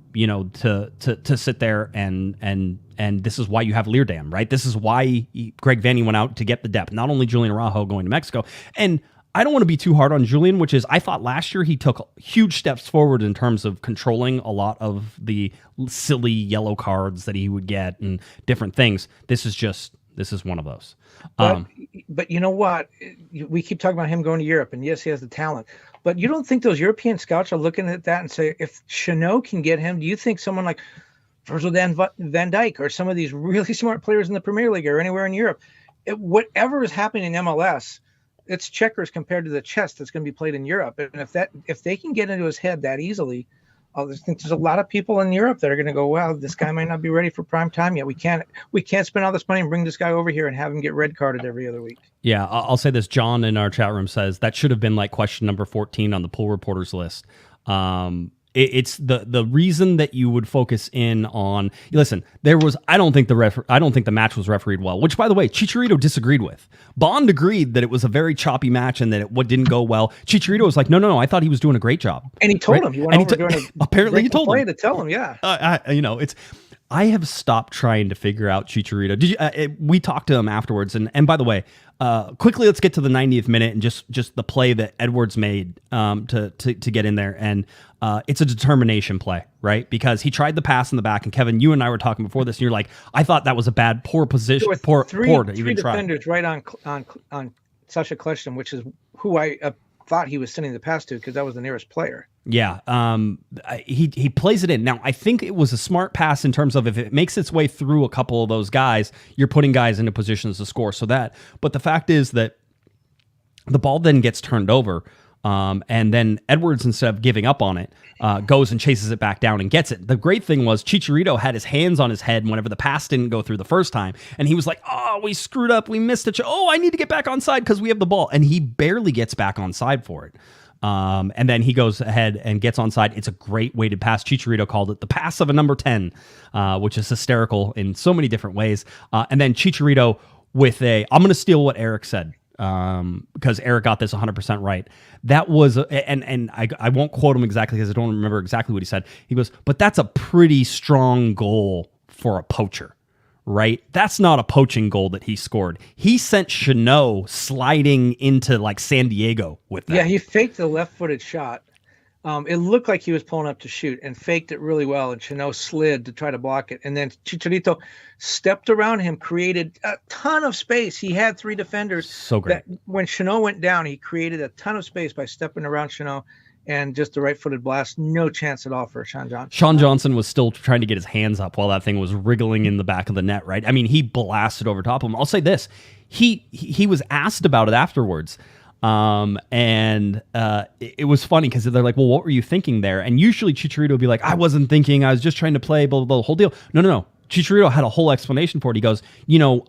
sit there and this is why you have Leerdam, right? This is why Greg Vanny went out to get the depth, not only Julian Araujo going to Mexico. And I don't want to be too hard on Julian, which is I thought last year he took huge steps forward in terms of controlling a lot of the silly yellow cards that he would get and different things. This is one of those. But you know what? We keep talking about him going to Europe, and yes, he has the talent. But you don't think those European scouts are looking at that and say, if Chanot can get him, do you think someone like Virgil van Dijk or some of these really smart players in the Premier League or anywhere in Europe, whatever is happening in MLS, it's checkers compared to the chess that's going to be played in Europe. And if they can get into his head that easily, I think there's a lot of people in Europe that are going to go, wow, this guy might not be ready for prime time yet. We can't spend all this money and bring this guy over here and have him get red carded every other week. Yeah, I'll say this. John in our chat room says that should have been like question number 14 on the pool reporters list. It's the reason that you would focus in on. Listen, I don't think the match was refereed well. Which, by the way, Chicharito disagreed with. Bond agreed that it was a very choppy match and that it didn't go well. Chicharito was like, no, I thought he was doing a great job. And he told him. He went over during apparently he told him to tell him. Yeah. I have stopped trying to figure out Chicharito. Did you? We talked to him afterwards, and by the way, quickly let's get to the 90th minute and just the play that Edwards made to get in there, and it's a determination play, right? Because he tried the pass in the back, and Kevin, you and I were talking before this, and you're like, I thought that was a poor position, poor to even try. Defenders right on Sasha Kleshman, which is who I thought he was sending the pass to because that was the nearest player. Yeah, he plays it in. Now, I think it was a smart pass in terms of if it makes its way through a couple of those guys, you're putting guys into positions to score. But the fact is that the ball then gets turned over, and then Edwards, instead of giving up on it, goes and chases it back down and gets it. The great thing was Chicharito had his hands on his head whenever the pass didn't go through the first time, and he was like, oh, we screwed up, we missed it. Oh, I need to get back on side because we have the ball, and he barely gets back on side for it. And then he goes ahead and gets onside. It's a great weighted pass. Chicharito called it the pass of a number 10, which is hysterical in so many different ways. And then Chicharito with I'm going to steal what Eric said, because Eric got this 100% right. That was, and I won't quote him exactly because I don't remember exactly what he said. He goes, but that's a pretty strong goal for a poacher. Right? That's not a poaching goal that he scored. He sent Chanot sliding into like San Diego with that. Yeah, he faked the left-footed shot. It looked like he was pulling up to shoot and faked it really well, and Chanot slid to try to block it. And then Chicharito stepped around him, created a ton of space. He had three defenders. So great. When Chanot went down, he created a ton of space by stepping around Chanot. And just the right-footed blast, no chance at all for Sean Johnson. Sean Johnson was still trying to get his hands up while that thing was wriggling in the back of the net, right? I mean, he blasted over top of him. I'll say this. He was asked about it afterwards, and it was funny because they're like, well, what were you thinking there? And usually Chicharito would be like, I wasn't thinking, I was just trying to play, blah, blah, blah, the whole deal. No. Chicharito had a whole explanation for it. He goes,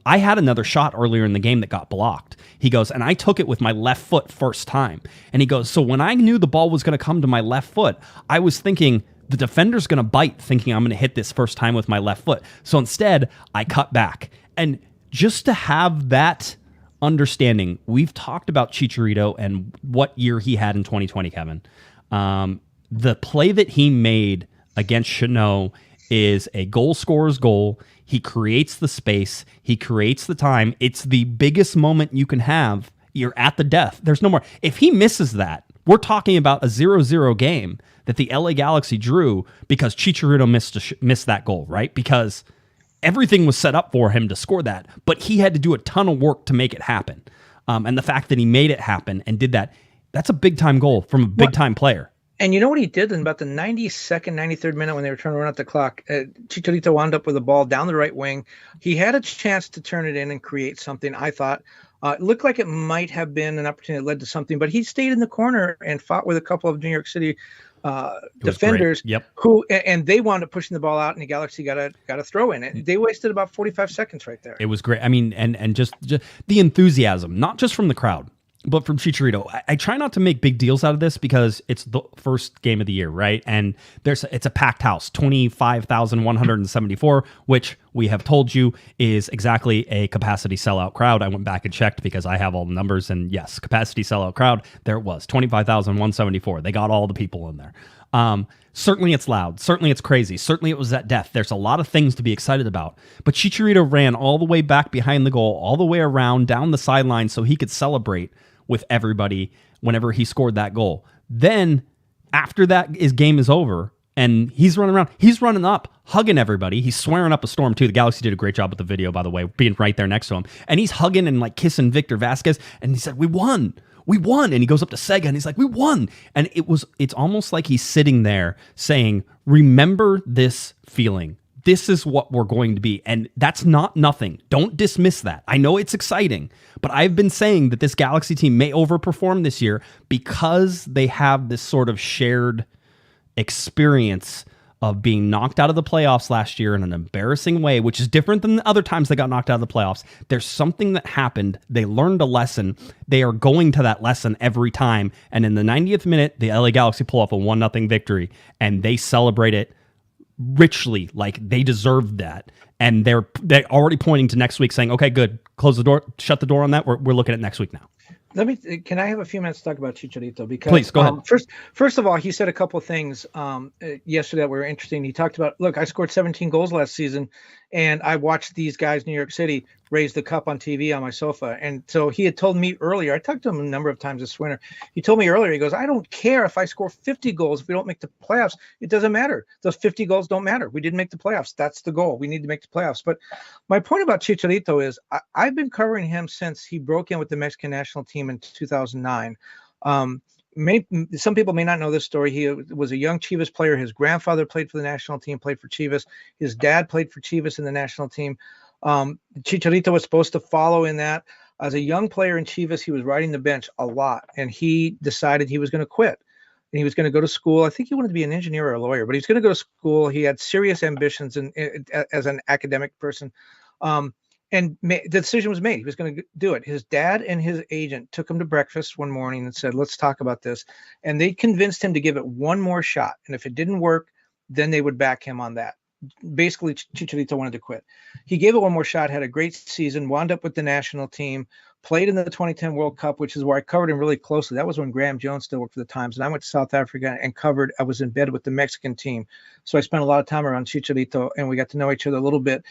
I had another shot earlier in the game that got blocked. He goes, and I took it with my left foot first time. And he goes, so when I knew the ball was going to come to my left foot, I was thinking the defender's going to bite, thinking I'm going to hit this first time with my left foot. So instead, I cut back. And just to have that understanding, we've talked about Chicharito and what year he had in 2020, Kevin. The play that he made against Chanot is a goal scorer's goal. He creates the space. He creates the time. It's the biggest moment you can have. You're at the death. There's no more. If he misses that, we're talking about a 0-0 game that the LA Galaxy drew because Chicharito missed that goal, right? Because everything was set up for him to score that, but he had to do a ton of work to make it happen. And the fact that he made it happen and did that, that's a big-time goal from a big-time player. And you know what he did in about the 92nd, 93rd minute when they were trying to run out the clock? Chicharito wound up with the ball down the right wing. He had a chance to turn it in and create something, I thought. It looked like it might have been an opportunity that led to something, but he stayed in the corner and fought with a couple of New York City defenders who, and they wound up pushing the ball out, and the Galaxy got a throw in it. They wasted about 45 seconds right there. It was great. I mean, and just the enthusiasm, not just from the crowd, but from Chicharito. I try not to make big deals out of this because it's the first game of the year, right? And it's a packed house, 25,174, which we have told you is exactly a capacity sellout crowd. I went back and checked because I have all the numbers, and yes, capacity sellout crowd, there it was, 25,174. They got all the people in there. Certainly it's loud. Certainly it's crazy. Certainly it was at death. There's a lot of things to be excited about. But Chicharito ran all the way back behind the goal, all the way around, down the sideline so he could celebrate with everybody whenever he scored that goal. Then, after that, his game is over, and he's running around. He's running up, hugging everybody. He's swearing up a storm, too. The Galaxy did a great job with the video, by the way, being right there next to him. And he's hugging and, kissing Victor Vasquez, and he said, we won. We won. And he goes up to Sega, and he's like, we won. And it's almost like he's sitting there saying, remember this feeling. this is what we're going to be. And that's not nothing. Don't dismiss that. I know it's exciting, but I've been saying that this Galaxy team may overperform this year because they have this sort of shared experience of being knocked out of the playoffs last year in an embarrassing way, which is different than the other times they got knocked out of the playoffs. There's something that happened. They learned a lesson. They are going to that lesson every time. And in the 90th minute, the LA Galaxy pull off a 1-0 victory, and they celebrate it richly, like they deserved that. And they're already pointing to next week saying, okay, good, close the door, shut the door on that. We're looking at next week now. Can I have a few minutes to talk about Chicharito? Because please go ahead. First of all, he said a couple of things yesterday that were interesting. He talked about, look, I scored 17 goals last season, and I watched these guys, New York City, raise the cup on TV on my sofa. And so he had told me earlier, I talked to him a number of times this winter. He told me earlier, he goes, I don't care if I score 50 goals. If we don't make the playoffs, it doesn't matter. Those 50 goals don't matter. We didn't make the playoffs. That's the goal. We need to make the playoffs. But my point about Chicharito is I've been covering him since he broke in with the Mexican national team in 2009. Some people may not know this story. He was a young Chivas player. His grandfather played for the national team, played for Chivas. His dad played for Chivas in the national team. Chicharito was supposed to follow in that. As a young player in Chivas, he was riding the bench a lot, and he decided he was going to quit. And he was going to go to school. I think he wanted to be an engineer or a lawyer, but he was going to go to school. He had serious ambitions as an academic person. And the decision was made. He was going to do it. His dad and his agent took him to breakfast one morning and said, let's talk about this. And they convinced him to give it one more shot. And if it didn't work, then they would back him on that. Basically, Chicharito wanted to quit. He gave it one more shot, had a great season, wound up with the national team, played in the 2010 World Cup, which is where I covered him really closely. That was when Graham Jones still worked for the Times. And I went to South Africa and I was in bed with the Mexican team. So I spent a lot of time around Chicharito, and we got to know each other a little bit.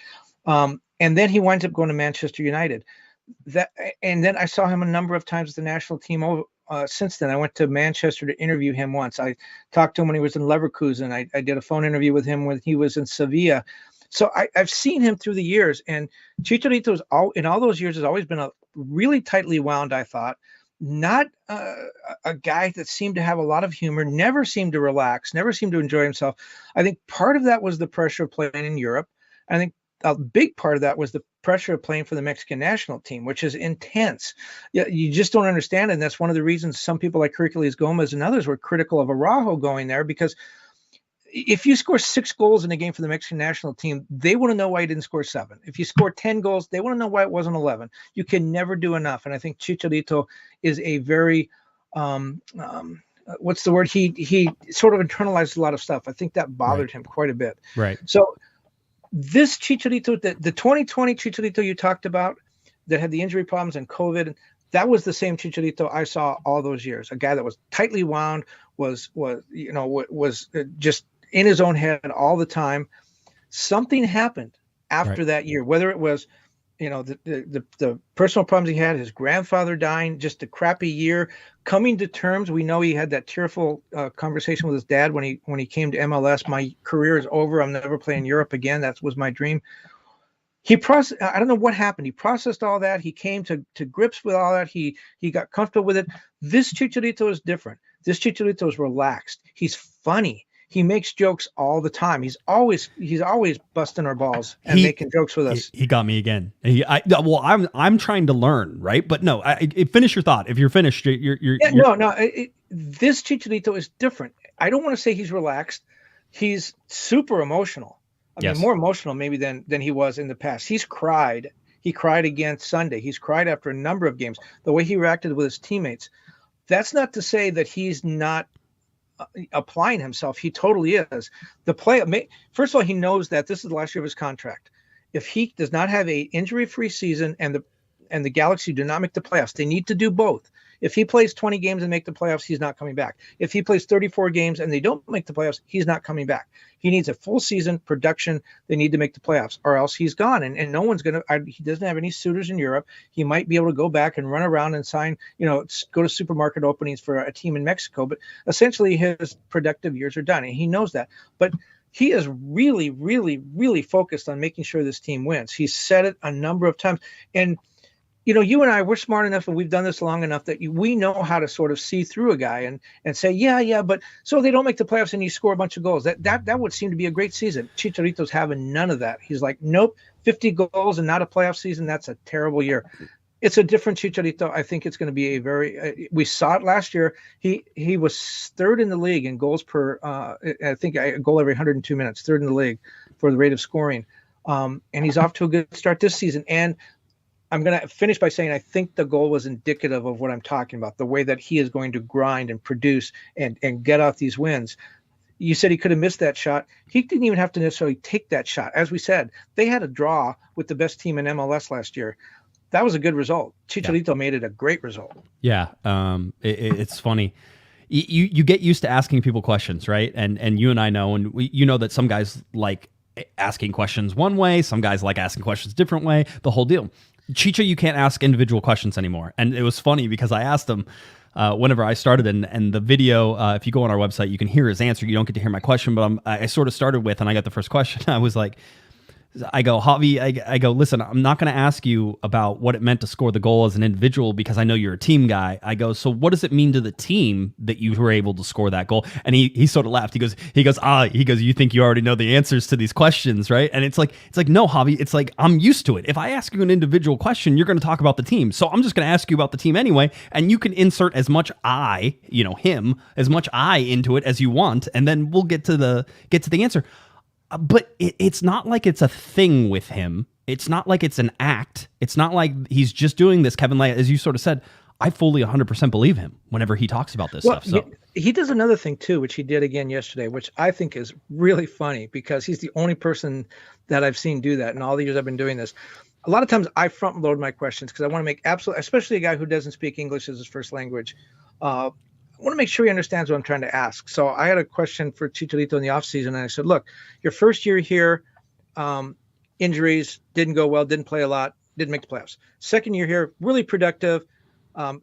And then he winds up going to Manchester United. And then I saw him a number of times with the national team since then. I went to Manchester to interview him once. I talked to him when he was in Leverkusen. I did a phone interview with him when he was in Sevilla. So I've seen him through the years. And Chicharito in all those years has always been a really tightly wound, I thought. Not a guy that seemed to have a lot of humor, never seemed to relax, never seemed to enjoy himself. I think part of that was the pressure of playing in Europe. I think a big part of that was the pressure of playing for the Mexican national team, which is intense. You just don't understand it. And that's one of the reasons some people like Herculez Gomez and others were critical of Araujo going there, because if you score 6 goals in a game for the Mexican national team, they want to know why you didn't score 7. If you score 10 goals, they want to know why it wasn't 11. You can never do enough. And I think Chicharito is a very, what's the word? He sort of internalized a lot of stuff. I think that bothered him quite a bit. Right. So this Chicharito, the 2020 Chicharito you talked about that had the injury problems and COVID, that was the same Chicharito I saw all those years. A guy that was tightly wound, was just in his own head all the time. Something happened after that year, whether it was, the personal problems he had, his grandfather dying, just a crappy year, coming to terms. We know he had that tearful conversation with his dad when he came to MLS. My career is over. I'm never playing Europe again. That was my dream. I don't know what happened. He processed all that. He came to grips with all that. He got comfortable with it. This Chicharito is different. This Chicharito is relaxed. He's funny. He makes jokes all the time. He's always busting our balls and making jokes with us. He got me again. I'm trying to learn, right? But no, finish your thought. If you're finished, this Chicharito is different. I don't want to say he's relaxed. He's super emotional. I mean, more emotional maybe than he was in the past. He's cried. He cried again Sunday. He's cried after a number of games. The way he reacted with his teammates. That's not to say that he's not applying himself. He totally is. First of all, he knows that this is the last year of his contract. If he does not have a injury-free season and the Galaxy do not make the playoffs, they need to do both. If he plays 20 games and make the playoffs, he's not coming back. If he plays 34 games and they don't make the playoffs, he's not coming back. He needs a full season production. They need to make the playoffs, or else he's gone. And no one's going to, he doesn't have any suitors in Europe. He might be able to go back and run around and sign, go to supermarket openings for a team in Mexico. But essentially his productive years are done. And he knows that. But he is really, really, really focused on making sure this team wins. He's said it a number of times. And you and I, we're smart enough and we've done this long enough that we know how to sort of see through a guy and say, yeah, but so they don't make the playoffs and you score a bunch of goals. That would seem to be a great season. Chicharito's having none of that. He's like, nope, 50 goals and not a playoff season. That's a terrible year. It's a different Chicharito. I think it's going to be a very. We saw it last year. He was third in the league in goals per. I think a goal every 102 minutes. Third in the league for the rate of scoring, and he's off to a good start this season. And I'm going to finish by saying I think the goal was indicative of what I'm talking about. The way that he is going to grind and produce and get off these wins. You said he could have missed that shot. He didn't even have to necessarily take that shot. As we said, they had a draw with the best team in MLS last year. That was a good result. Chicharito made it a great result. Yeah, it's funny. You get used to asking people questions, right? And you and I know, and you know that some guys like asking questions one way, some guys like asking questions a different way, the whole deal. Chicha, you can't ask individual questions anymore. And it was funny because I asked him whenever I started, and the video, if you go on our website, you can hear his answer. You don't get to hear my question, but I sort of started with, and I got the first question. I was like, I go, Javi, I go, listen, I'm not going to ask you about what it meant to score the goal as an individual because I know you're a team guy. I go, so what does it mean to the team that you were able to score that goal? And he sort of laughed. He goes, you think you already know the answers to these questions, right? And it's like, no, Javi, it's like, I'm used to it. If I ask you an individual question, you're going to talk about the team. So I'm just going to ask you about the team anyway. And you can insert as much as much I into it as you want. And then we'll get to the answer. But it's not like it's a thing with him. It's not like it's an act. It's not like he's just doing this, Kevin. Like, as you sort of said, I fully 100% believe him whenever he talks about this stuff. So he does another thing too, which he did again yesterday, which I think is really funny because he's the only person that I've seen do that in all the years I've been doing this. A lot of times I front load my questions because I want to make especially a guy who doesn't speak English as his first language. I want to make sure he understands what I'm trying to ask. So I had a question for Chicharito in the offseason, and I said, look, your first year here, injuries, didn't go well, didn't play a lot, didn't make the playoffs. Second year here, really productive,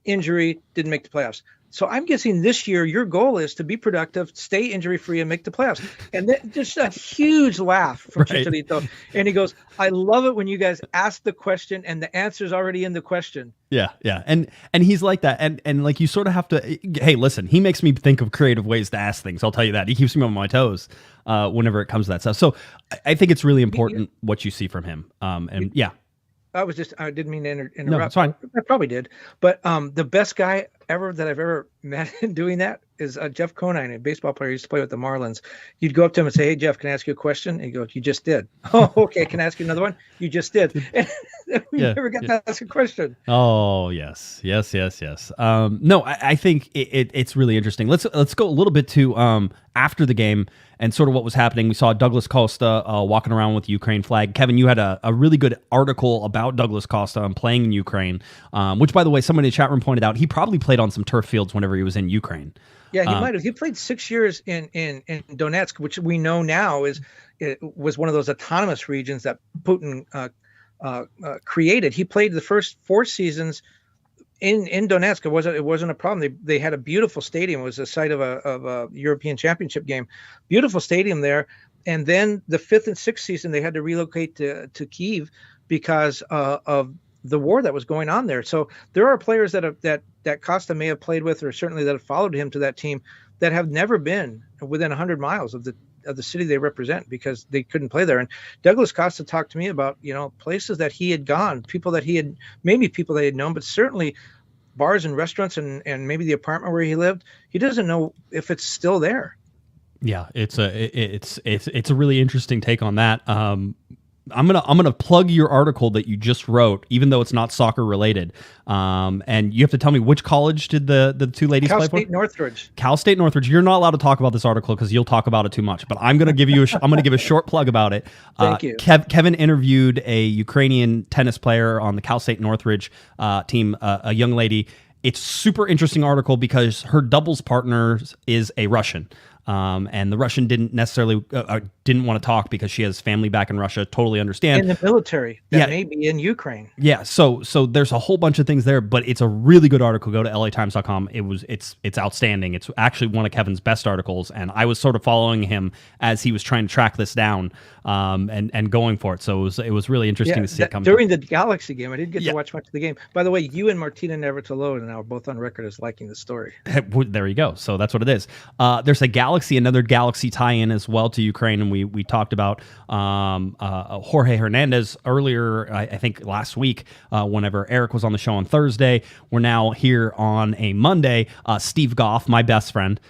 injury, didn't make the playoffs. So I'm guessing this year your goal is to be productive, stay injury-free, and make the playoffs. And then just a huge laugh from Chicharito. And he goes, I love it when you guys ask the question and the answer's already in the question. Yeah. And he's like that. And like you sort of have to, hey, listen, he makes me think of creative ways to ask things. I'll tell you that. He keeps me on my toes whenever it comes to that stuff. So I think it's really important what you see from him. I didn't mean to interrupt. No, it's fine. I probably did. But the best guy ever that I've ever met in doing that is Jeff Conine, a baseball player. He used to play with the Marlins. You'd go up to him and say, hey, Jeff, can I ask you a question? And he'd go, you just did. Oh, okay. Can I ask you another one? You just did. And we never got to ask a question. Oh, yes. No, I think it's really interesting. Let's go a little bit to after the game and sort of what was happening. We saw Douglas Costa walking around with the Ukraine flag. Kevin, you had a really good article about Douglas Costa and playing in Ukraine, which, by the way, someone in the chat room pointed out, he probably played on some turf fields whenever he was in Ukraine. Yeah, he might have. He played 6 years in Donetsk, which we know now was one of those autonomous regions that Putin created. He played the first 4 seasons in Donetsk. It wasn't a problem. They had a beautiful stadium. It was the site of a European Championship game. Beautiful stadium there. And then the 5th and 6th season, they had to relocate to Kyiv because of the war that was going on there. So there are players that Costa may have played with, or certainly that have followed him to that team, that have never been within 100 miles of the city they represent because they couldn't play there. And Douglas Costa talked to me about, places that he had gone, people that he had known, but certainly bars and restaurants and maybe the apartment where he lived. He doesn't know if it's still there. Yeah, it's a really interesting take on that. I'm gonna plug your article that you just wrote, even though it's not soccer related. And you have to tell me which college did the two ladies play for? Cal State Northridge. Cal State Northridge. You're not allowed to talk about this article because you'll talk about it too much. But I'm gonna give you a short plug about it. Thank you. Kevin interviewed a Ukrainian tennis player on the Cal State Northridge team, a young lady. It's super interesting article because her doubles partner is a Russian. And the Russian didn't necessarily didn't want to talk because she has family back in Russia. Totally understand. In the military, that may be in Ukraine. Yeah, so there's a whole bunch of things there, but it's a really good article. Go to LATimes.com. It's outstanding. It's actually one of Kevin's best articles, and I was sort of following him as he was trying to track this down, and going for it. So it was really interesting to see it come during the Galaxy game. I didn't get to watch much of the game. By the way, you and Martina Navratilova now are both on record as liking the story. There you go. So that's what it is. There's another Galaxy tie-in as well to Ukraine, and we talked about Jorge Hernandez earlier, I think last week, whenever Eric was on the show on Thursday. We're now here on a Monday. Steve Goff, my best friend,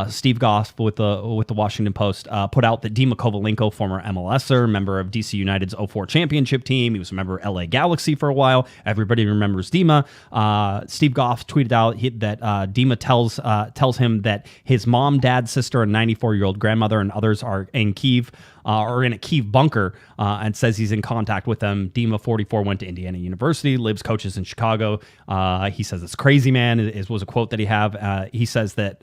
Steve Goff with the Washington Post, put out that Dima Kovalenko, former MLSer, member of DC United's 04 championship team. He was a member of LA Galaxy for a while. Everybody remembers Dima. Steve Goff tweeted out that Dima tells him that his mom, dad, sister, and 94-year-old grandmother and others are in Kyiv, or in a Kyiv bunker, and says he's in contact with them. Dima, 44, went to Indiana University, coaches in Chicago. He says it's crazy, man, was a quote that he have. He says that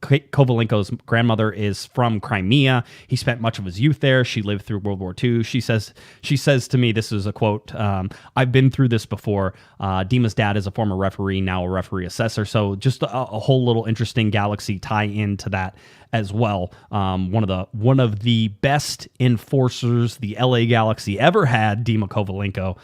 Kovalenko's grandmother is from Crimea. He spent much of his youth there. She lived through World War II. She says to me, this is a quote, I've been through this before. Dima's dad is a former referee, now a referee assessor. So just a whole little interesting Galaxy tie into that as well. One of the best enforcers the LA Galaxy ever had, Dima Kovalenko.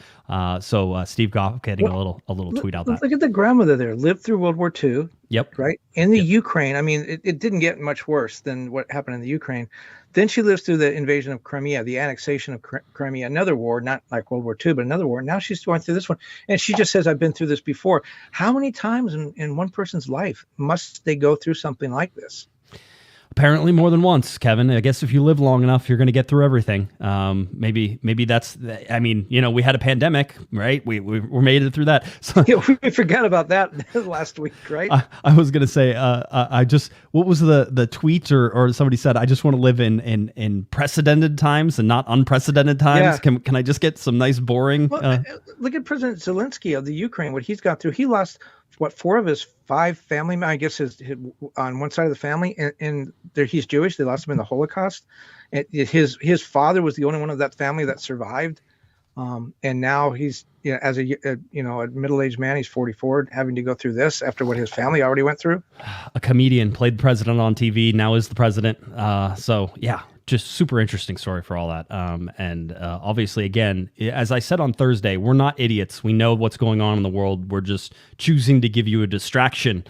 So Steve Goff getting a little tweet out that. Look at the grandmother there. Lived through World War II. Yep. Right. In the Ukraine. I mean, it didn't get much worse than what happened in the Ukraine. Then she lives through the invasion of Crimea, the annexation of Crimea, another war, not like World War II, but another war. Now she's going through this one. And she just says, I've been through this before. How many times in one person's life must they go through something like this? Apparently more than once, Kevin. I guess if you live long enough, you're going to get through everything. Maybe that's, I mean, we had a pandemic, right? We made it through that. So yeah, we forgot about that last week, right? I was going to say, what was the tweet or somebody said, I just want to live in precedented times and not unprecedented times. Yeah. Can I just get some nice boring? Well, look at President Zelensky of the Ukraine, what he's got through. He lost 4 of his 5 family members, I guess his on one side of the family, and he's Jewish. They lost him in the Holocaust. And his father was the only one of that family that survived. And now he's, as a middle-aged man, he's 44, having to go through this after what his family already went through. A comedian played the president on TV, now is the president. So yeah, just super interesting story for all that. And obviously, again, as I said on Thursday, we're not idiots. We know what's going on in the world. We're just choosing to give you a distraction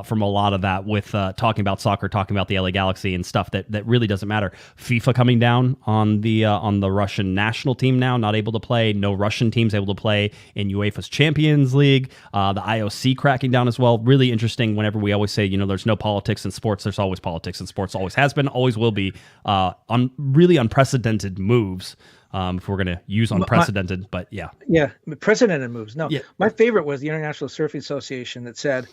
from a lot of that with talking about soccer, talking about the LA Galaxy and stuff that really doesn't matter. FIFA coming down on the Russian national team now, not able to play. No Russian teams able to play in UEFA's Champions League. The IOC cracking down as well. Really interesting. Whenever we always say, there's no politics in sports, there's always politics in sports. Always has been, always will be. Really unprecedented moves. If we're going to use unprecedented, but yeah. Yeah, precedented moves. No, My favorite was the International Surfing Association that said,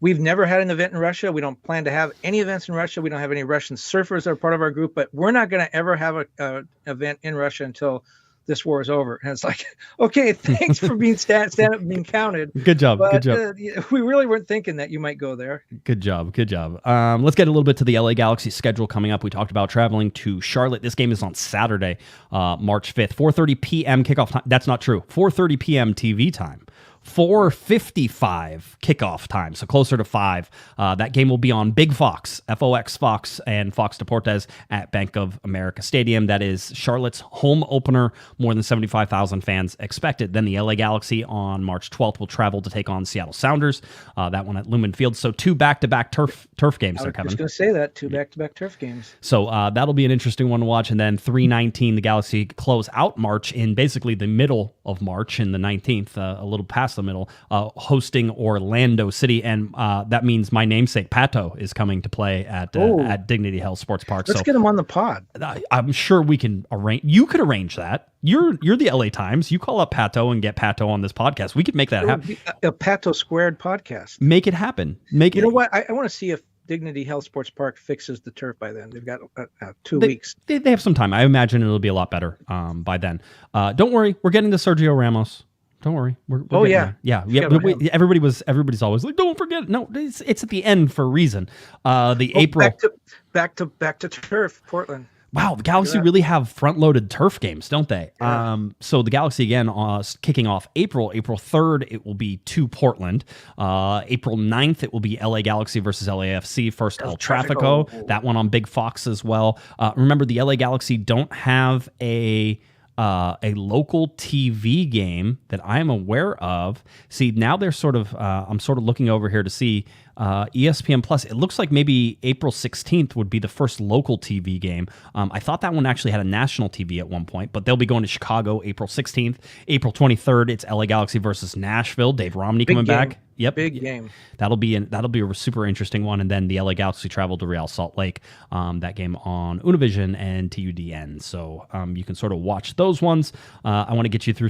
we've never had an event in Russia. We don't plan to have any events in Russia. We don't have any Russian surfers that are part of our group, but we're not going to ever have an event in Russia until this war is over. And it's like, okay, thanks for being stand up and being counted. Good job. But, good job. We really weren't thinking that you might go there. Good job. Good job. Let's get a little bit to the LA Galaxy schedule coming up. We talked about traveling to Charlotte. This game is on Saturday, March 5th, 4:30 p.m. kickoff time. That's not true. 4:30 p.m. TV time. 4:55 kickoff time, so closer to 5. That game will be on Big Fox, FOX Fox, and Fox Deportes at Bank of America Stadium. That is Charlotte's home opener. More than 75,000 fans expected. Then the LA Galaxy on March 12th will travel to take on Seattle Sounders. That one at Lumen Field. So 2 back-to-back turf games there, Kevin. I was going to say that, 2 back-to-back turf games. So that'll be an interesting one to watch. And then 3/19, the Galaxy close out March in basically the middle of March, in the 19th, a little past the middle, hosting Orlando City, and that means my namesake Pato is coming to play at Dignity Health Sports Park. Let's get him on the pod. I'm sure we can arrange. You could arrange that. You're the LA Times. You call up Pato and get Pato on this podcast. We could make that happen. A Pato Squared podcast. Make it happen. You know what? I want to see if Dignity Health Sports Park fixes the turf by then. They've got 2 weeks. They have some time. I imagine it'll be a lot better by then. Don't worry. We're getting to Sergio Ramos. Don't worry. We're Oh, getting yeah. there. Yeah. Forget But about him. everybody's always like, don't forget. No, it's at the end for a reason. April. Back to turf, Portland. Wow, the Galaxy really have front-loaded turf games, don't they? Yeah. So the Galaxy, again, kicking off April 3rd, it will be to Portland. April 9th, it will be LA Galaxy versus LAFC, first El Tráfico. That one on Big Fox as well. Remember, the LA Galaxy don't have a local TV game that I am aware of. See, now they're sort of, I'm sort of looking over here to see ESPN Plus. It looks like maybe April 16th would be the first local TV game. I thought that one actually had a national TV at one point, but they'll be going to Chicago April 16th. April 23rd, it's LA Galaxy versus Nashville. Dave Romney coming back. Yep, big game. That'll be a super interesting one. And then the LA Galaxy travel to Real Salt Lake. That game on Univision and TUDN. So you can sort of watch those ones. I want to get you through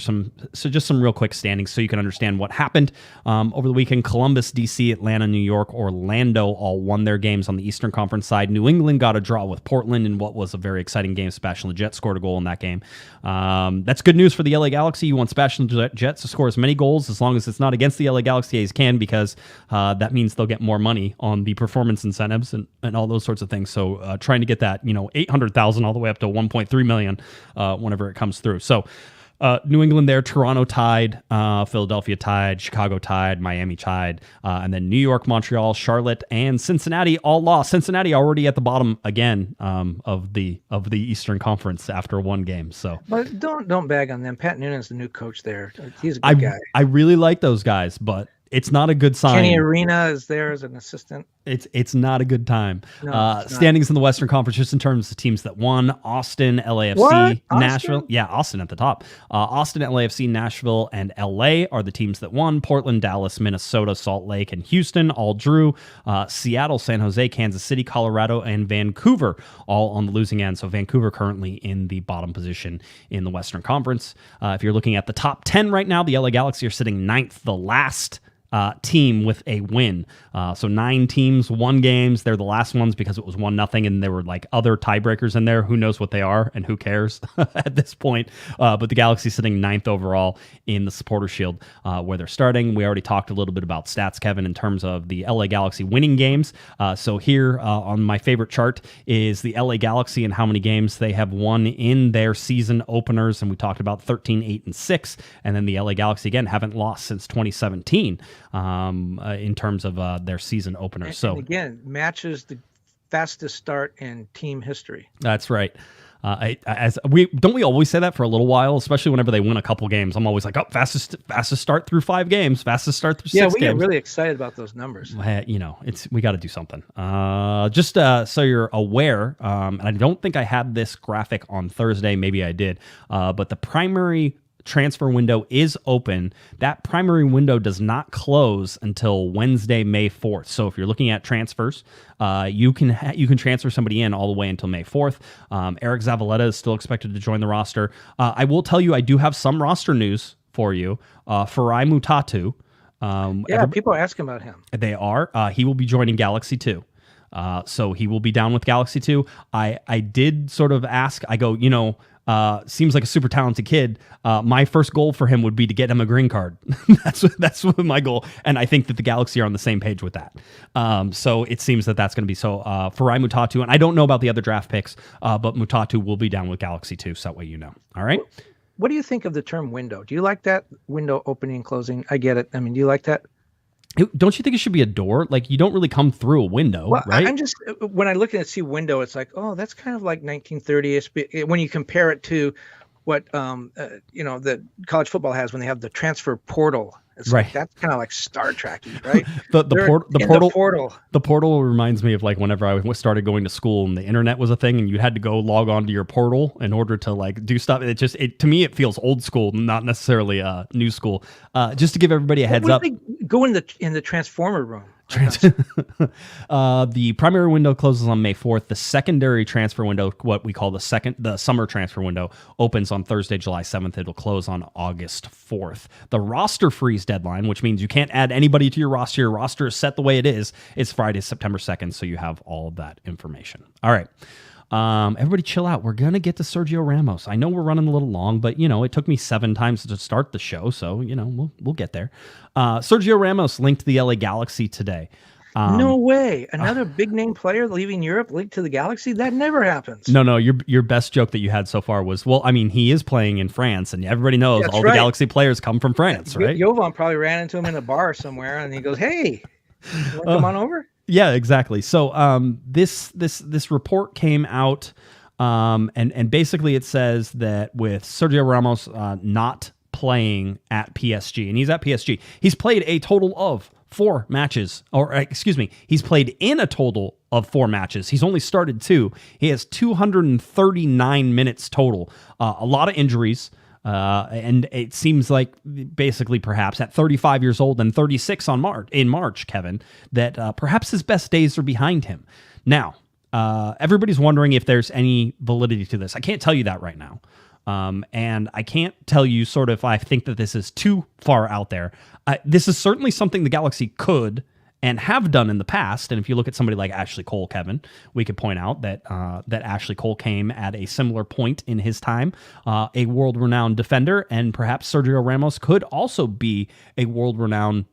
just some real quick standings so you can understand what happened over the weekend. Columbus, DC, Atlanta, New York, Orlando all won their games on the Eastern Conference side. New England got a draw with Portland in what was a very exciting game. Sebastian Lletget scored a goal in that game. That's good news for the LA Galaxy. You want Sebastian Lletget to score as many goals as long as it's not against the LA Galaxy as can, because that means they'll get more money on the performance incentives and all those sorts of things. So trying to get that, 800,000 all the way up to 1.3 million whenever it comes through. So New England there, Toronto tied, Philadelphia tied, Chicago tied, Miami tied, and then New York, Montreal, Charlotte, and Cincinnati all lost. Cincinnati already at the bottom again of the Eastern Conference after one game. So, but don't bag on them. Pat Noonan's the new coach there. He's a good guy. I really like those guys, but it's not a good sign. Kenny Arena is there as an assistant. It's not a good time. No, standings in the Western Conference, just in terms of teams that won: Austin, LAFC, What? Nashville. Austin? Yeah, Austin at the top. Austin, LAFC, Nashville, and LA are the teams that won. Portland, Dallas, Minnesota, Salt Lake, and Houston all drew. Seattle, San Jose, Kansas City, Colorado, and Vancouver all on the losing end. So Vancouver currently in the bottom position in the Western Conference. If you're looking at the top 10 right now, the LA Galaxy are sitting ninth, the last team with a win. So 9 teams won games. They're the last ones because it was 1-0, and there were like other tiebreakers in there. Who knows what they are and who cares at this point. But the Galaxy sitting 9th overall in the Supporter Shield where they're starting. We already talked a little bit about stats, Kevin, in terms of the LA Galaxy winning games. So here on my favorite chart is the LA Galaxy and how many games they have won in their season openers. And we talked about 13, 8, and 6. And then the LA Galaxy, again, haven't lost since 2017 in terms of their season opener. And again, matches the fastest start in team history. That's right. Don't we always say that for a little while, especially whenever they win a couple games. I'm always like, fastest start through 5 games, fastest start through 6 games. Yeah, we get really excited about those numbers. We got to do something. Just so you're aware, and I don't think I had this graphic on Thursday. Maybe I did, but the primary transfer window is open. That primary window does not close until Wednesday, May 4th. So if you're looking at transfers, you can transfer somebody in all the way until May 4th. Eric Zavaleta is still expected to join the roster. I will tell you, I do have some roster news for you. Farai Mutatu. People are asking about him. They are. He will be joining Galaxy 2. So he will be down with Galaxy 2. I did sort of ask, I go, seems like a super talented kid. My first goal for him would be to get him a green card. That's my goal. And I think that the Galaxy are on the same page with that. So it seems that that's going to be so. Farai Mutatu, and I don't know about the other draft picks, but Mutatu will be down with Galaxy 2, so that way you know. All right? What do you think of the term window? Do you like that? Window opening and closing? I get it. I mean, do you like that? Don't you think it should be a door? Like, you don't really come through a window, right? I'm just, when I look at see window, it's like, oh, that's kind of like 1930s. When you compare it to what, the college football has when they have the transfer portal. It's right. Like, that's kind of like Star Trek-y, right? The portal reminds me of like whenever I started going to school and the internet was a thing and you had to go log on to your portal in order to like do stuff. To me, it feels old school, not necessarily new school. Just to give everybody a heads up. Go in the transformer room. The primary window closes on May 4th. The secondary transfer window, what we call the summer transfer window, opens on Thursday, July 7th. It'll close on August 4th. The roster freeze deadline, which means you can't add anybody to your roster. Your roster is set the way it is. It's Friday, September 2nd, so you have all of that information. All right. Everybody chill out. We're going to get to Sergio Ramos. I know we're running a little long, but, it took me 7 times to start the show, so, we'll get there. Sergio Ramos linked to the LA Galaxy today. No way. Another big name player leaving Europe linked to the Galaxy? That never happens. No. Your best joke that you had so far was, he is playing in France, and everybody knows That's all right. the Galaxy players come from France, right? Jovan probably ran into him in a bar somewhere, and he goes, "Hey, you want to come on over?" Yeah, exactly. So this report came out, and basically it says that with Sergio Ramos not playing at PSG, and he's at PSG, he's played a total of 4 matches, he's played in a total of 4 matches. He's only started 2. He has 239 minutes total. A lot of injuries. And it seems like basically perhaps at 35 years old and 36 in March, Kevin, that perhaps his best days are behind him. Now, everybody's wondering if there's any validity to this. I can't tell you that right now. And I can't tell you sort of if I think that this is too far out there. This is certainly something the Galaxy could and have done in the past. And if you look at somebody like Ashley Cole, Kevin, we could point out that that Ashley Cole came at a similar point in his time, a world-renowned defender, and perhaps Sergio Ramos could also be a world-renowned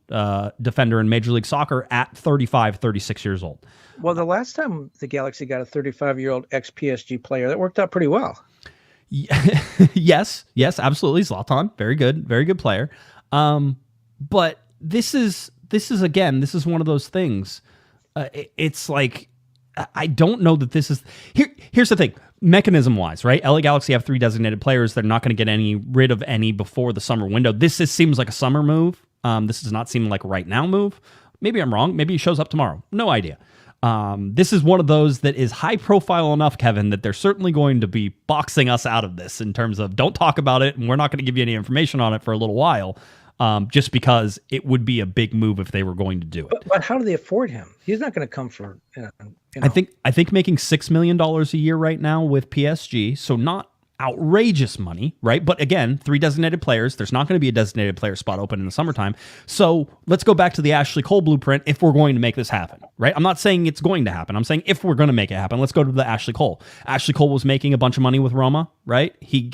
defender in Major League Soccer at 35, 36 years old. Well, the last time the Galaxy got a 35-year-old ex-PSG player, that worked out pretty well. Yes, absolutely. Zlatan, very good player. But this is one of those things. It's like, I don't know that this is here's the thing, mechanism wise, right? LA Galaxy have 3 designated players. They're not going to get rid of any before the summer window. This seems like a summer move. This does not seem like a right now move. Maybe I'm wrong. Maybe he shows up tomorrow. No idea. This is one of those that is high profile enough, Kevin, that they're certainly going to be boxing us out of this in terms of don't talk about it, and we're not going to give you any information on it for a little while, just because it would be a big move if they were going to do it. But how do they afford him? He's not going to come for. I think making $6 million a year right now with PSG, so not outrageous money, right? But again, 3 designated players. There's not going to be a designated player spot open in the summertime. So let's go back to the Ashley Cole blueprint if we're going to make this happen, right? I'm not saying it's going to happen. I'm saying if we're going to make it happen, let's go to the Ashley Cole. Ashley Cole was making a bunch of money with Roma, right? He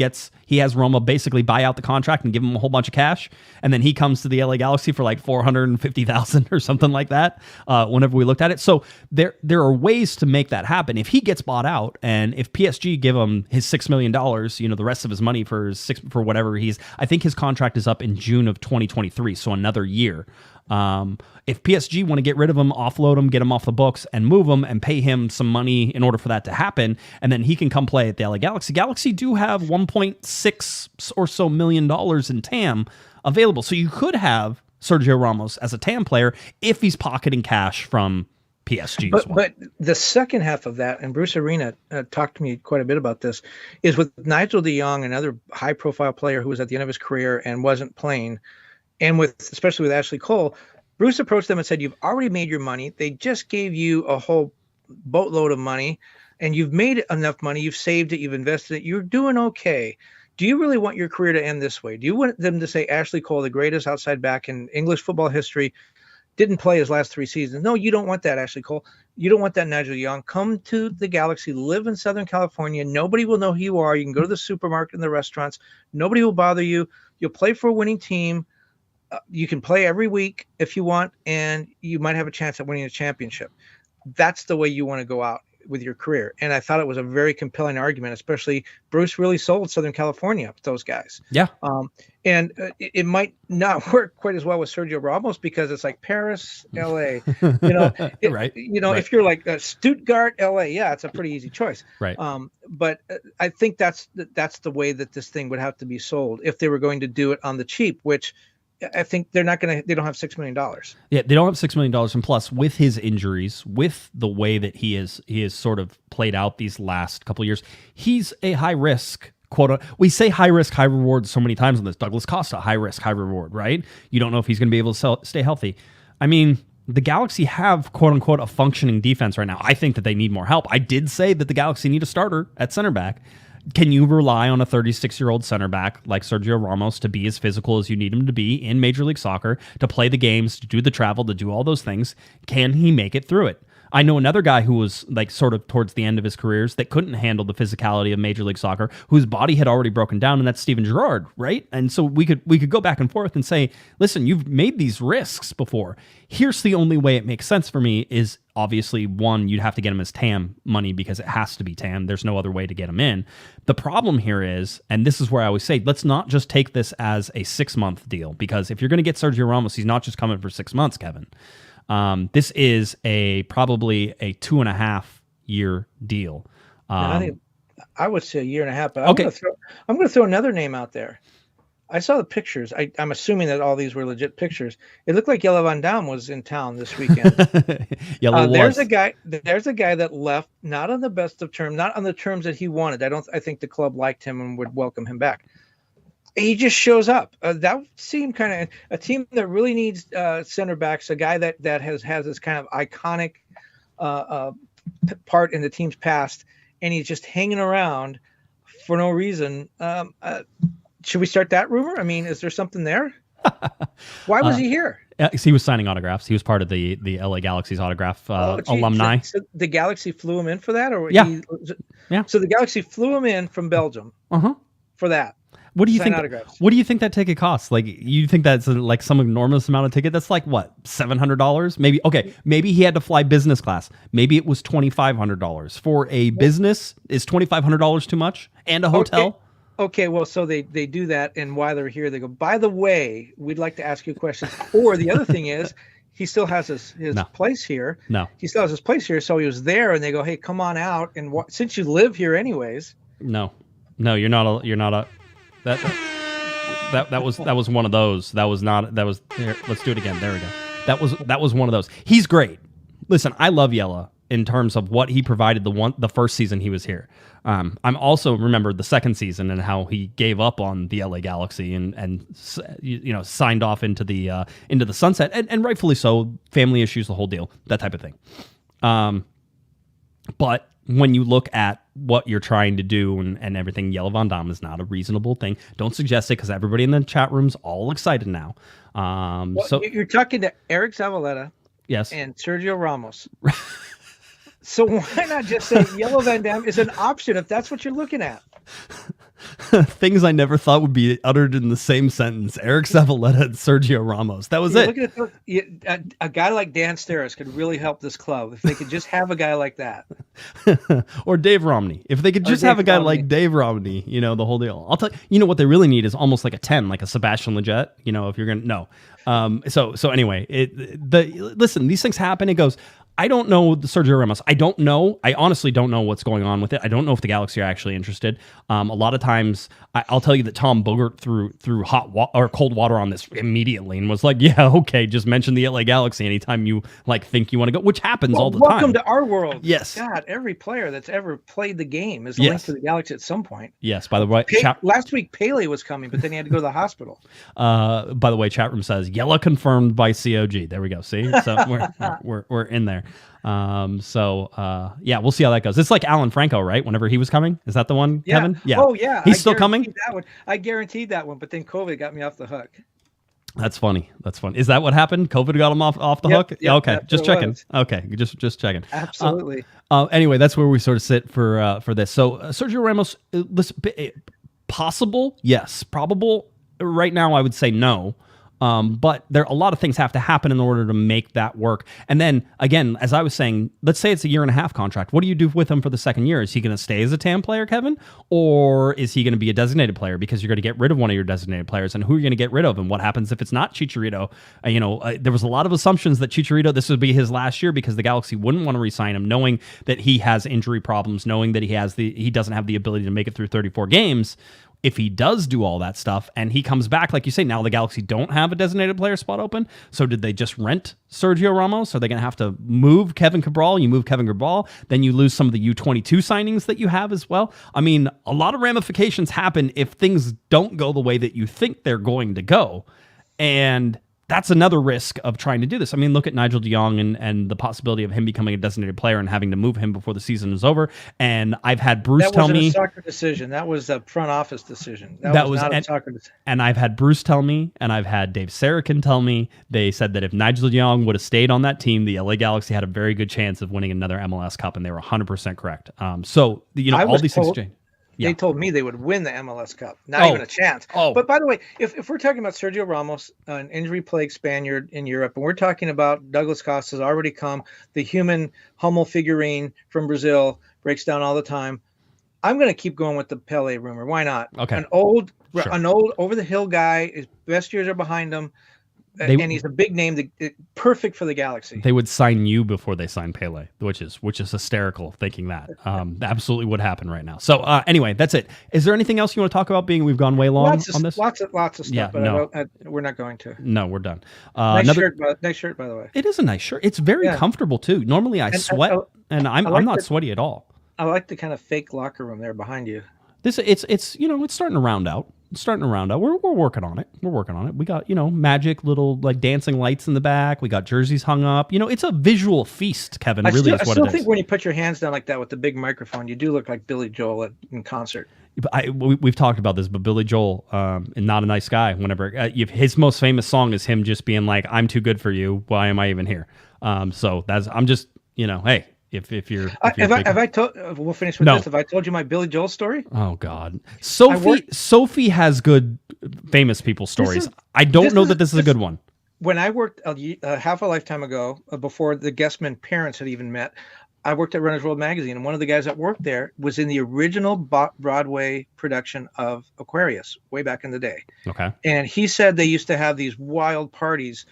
has Roma basically buy out the contract and give him a whole bunch of cash. And then he comes to the LA Galaxy for like $450,000 or something like that whenever we looked at it. So there are ways to make that happen. If he gets bought out and if PSG give him his $6 million, the rest of his money for whatever I think his contract is up in June of 2023, so another year. If PSG want to get rid of him, offload him, get him off the books, and move him and pay him some money in order for that to happen, and then he can come play at the LA Galaxy. Galaxy do have $1.6 or so million in TAM available, so you could have Sergio Ramos as a TAM player if he's pocketing cash from PSG. But the second half of that, and Bruce Arena talked to me quite a bit about this, is with Nigel de Jong, another high-profile player who was at the end of his career and wasn't playing, and especially with Ashley Cole, Bruce approached them and said, "You've already made your money. They just gave you a whole boatload of money, and you've made enough money. You've saved it. You've invested it. You're doing okay. Do you really want your career to end this way? Do you want them to say Ashley Cole, the greatest outside back in English football history, didn't play his last 3 seasons? No, you don't want that, Ashley Cole. You don't want that, Nigel Young. Come to the Galaxy, live in Southern California. Nobody will know who you are. You can go to the supermarket and the restaurants. Nobody will bother you. You'll play for a winning team. You can play every week if you want, and you might have a chance at winning a championship. That's the way you want to go out with your career." And I thought it was a very compelling argument, especially Bruce really sold Southern California with those guys. Yeah. And it might not work quite as well with Sergio Ramos because it's like Paris, LA, right. Right. If you're like Stuttgart, LA, yeah, it's a pretty easy choice. Right. But I think that's the way that this thing would have to be sold if they were going to do it on the cheap, which I think they don't have $6 million. Yeah, they don't have $6 million. And plus, with his injuries, with the way that he is sort of played out these last couple of years, he's a high risk quote. We say high risk, high reward so many times on this. Douglas Costa, high risk, high reward, right? You don't know if he's going to be able to stay healthy. I mean, the Galaxy have quote unquote a functioning defense right now. I think that they need more help. I did say that the Galaxy need a starter at center back. Can you rely on a 36-year-old center back like Sergio Ramos to be as physical as you need him to be in Major League Soccer, to play the games, to do the travel, to do all those things? Can he make it through it? I know another guy who was like sort of towards the end of his careers that couldn't handle the physicality of Major League Soccer, whose body had already broken down, and that's Steven Gerrard, right? And so we could go back and forth and say, listen, you've made these risks before. Here's the only way it makes sense for me is obviously, one, you'd have to get him as TAM money because it has to be TAM. There's no other way to get him in. The problem here is, and this is where I always say, let's not just take this as a 6-month deal, because if you're going to get Sergio Ramos, he's not just coming for 6 months, Kevin. This is probably a 2.5-year deal. I would say a year and a half, but okay. I'm going to throw another name out there. I saw the pictures. I'm assuming that all these were legit pictures. It looked like Jelle Van Damme was in town this weekend. There's a guy that left not on the best of terms, not on the terms that he wanted. I think the club liked him and would welcome him back. He just shows up. That seemed kind of a team that really needs center backs, a guy that has this kind of iconic part in the team's past, and he's just hanging around for no reason. Should we start that rumor? I mean, is there something there? Why was he here? He was signing autographs. He was part of the LA Galaxy's autograph alumni. So the Galaxy flew him in for that? Yeah. So the Galaxy flew him in from Belgium for that. What do you think? Autographs. What do you think that ticket costs? Like, you think that's like some enormous amount of ticket? That's like what, $700? Maybe. Okay, maybe he had to fly business class. Maybe it was $2,500 for a business. Is $2,500 too much? And a hotel. Okay, well, so they do that, and while they're here, they go, by the way, we'd like to ask you a question. Or the other thing is, he still has his place here. No. He still has his place here, so he was there, and they go, hey, come on out, and since you live here anyways. No, you're not a that was one of those. Here, let's do it again. There we go. That was one of those. He's great. Listen, I love Jelle in terms of what he provided the first season he was here. I'm also remember the second season and how he gave up on the LA Galaxy and signed off into the sunset, and rightfully so. Family issues, the whole deal, that type of thing. But when you look at what you're trying to do and everything, Jelle Van Damme is not a reasonable thing. Don't suggest it, because everybody in the chat room's all excited now. So you're talking to Eric Zavaleta, yes, and Sergio Ramos. So why not just say Jelle Van Damme is an option if that's what you're looking at? Things I never thought would be uttered in the same sentence. Eric Zavaleta and Sergio Ramos. That was it. Look at a guy like Dan Steris could really help this club if they could just have a guy like that. Or Dave Romney. If they could just have a guy like Dave Romney, the whole deal. I'll tell you, what they really need is almost like a 10, like a Sebastian Lletget, if you're going to, no. So anyway, listen, these things happen. It goes, I don't know the Sergio Ramos. I don't know. I honestly don't know what's going on with it. I don't know if the Galaxy are actually interested. A lot of times, I'll tell you that Tom Bogert threw hot or cold water on this immediately and was like, "Yeah, okay, just mention the LA Galaxy anytime you think you want to go," which happens all the time. Welcome to our world. Yes. God, every player that's ever played the game is linked to the Galaxy at some point. Yes. By the way, last week Pele was coming, but then he had to go to the hospital. By the way, chat room says Jelle confirmed by COG. There we go. See, so we're in there. Yeah, we'll see how that goes. It's like Alan Franco, right? Whenever he was coming, is that the one, Kevin? Yeah. Oh yeah, he's still coming. That one. I guaranteed that one, but then COVID got me off the hook. That's funny. Is that what happened? COVID got him off the hook? Yep, okay, just checking. Okay, just checking. Absolutely. Anyway, that's where we sort of sit for this. So Sergio Ramos, possible? Yes. Probable? Right now, I would say no. But a lot of things have to happen in order to make that work. And then again, as I was saying, let's say it's a 1.5-year contract. What do you do with him for the second year? Is he going to stay as a TAM player, Kevin? Or is he going to be a designated player, because you're going to get rid of one of your designated players? And who are you going to get rid of? And what happens if it's not Chicharito? There was a lot of assumptions that Chicharito, this would be his last year, because the Galaxy wouldn't want to re-sign him, knowing that he has injury problems, knowing that he doesn't have the ability to make it through 34 games. If he does do all that stuff and he comes back, like you say, now the Galaxy don't have a designated player spot open. So did they just rent Sergio Ramos? Are they going to have to move Kevin Cabral? You move Kevin Cabral, then you lose some of the U22 signings that you have as well. I mean, a lot of ramifications happen if things don't go the way that you think they're going to go. And that's another risk of trying to do this. I mean, look at Nigel de Jong and the possibility of him becoming a designated player and having to move him before the season is over. And I've had Bruce tell me... That wasn't a soccer decision. That was a front office decision. That was not a soccer decision. And I've had Bruce tell me, and I've had Dave Sarakin tell me, they said that if Nigel de Jong would have stayed on that team, the LA Galaxy had a very good chance of winning another MLS Cup, and they were 100% correct. So, all these things change. They told me they would win the MLS Cup. Not even a chance. But by the way, if we're talking about Sergio Ramos, an injury-plagued Spaniard in Europe, and we're talking about Douglas Costa's already come, the human Hummel figurine from Brazil, breaks down all the time, I'm going to keep going with the Pele rumor. Why not? Okay. An old over-the-hill guy, his best years are behind him, and he's a big name, perfect for the Galaxy. They would sign you before they sign Pele, which is hysterical thinking that. Absolutely would happen right now. So anyway, that's it. Is there anything else you want to talk about, being we've gone way long on this? Lots of stuff, yeah, but we're not going to. No, we're done. Nice shirt, by the way. It is a nice shirt. It's very comfortable too. Normally I sweat, and I'm not sweaty at all. I like the kind of fake locker room there behind you. It's starting to round out. We're working on it. We got, magic little like dancing lights in the back. We got jerseys hung up. It's a visual feast, Kevin. I still think when you put your hands down like that with the big microphone, you do look like Billy Joel in concert. We've talked about this, but Billy Joel, not a nice guy. Whenever his most famous song is him just being like, "I'm too good for you. Why am I even here?" So I'm just, hey. If you're we'll finish with this. Have I told you my Billy Joel story? Oh God, Sophie has good famous people stories. I don't know that this is a good one. When I worked half a lifetime ago, before the Guesman parents had even met, I worked at Runner's World magazine, and one of the guys that worked there was in the original Broadway production of Aquarius way back in the day. Okay, and he said they used to have these wild parties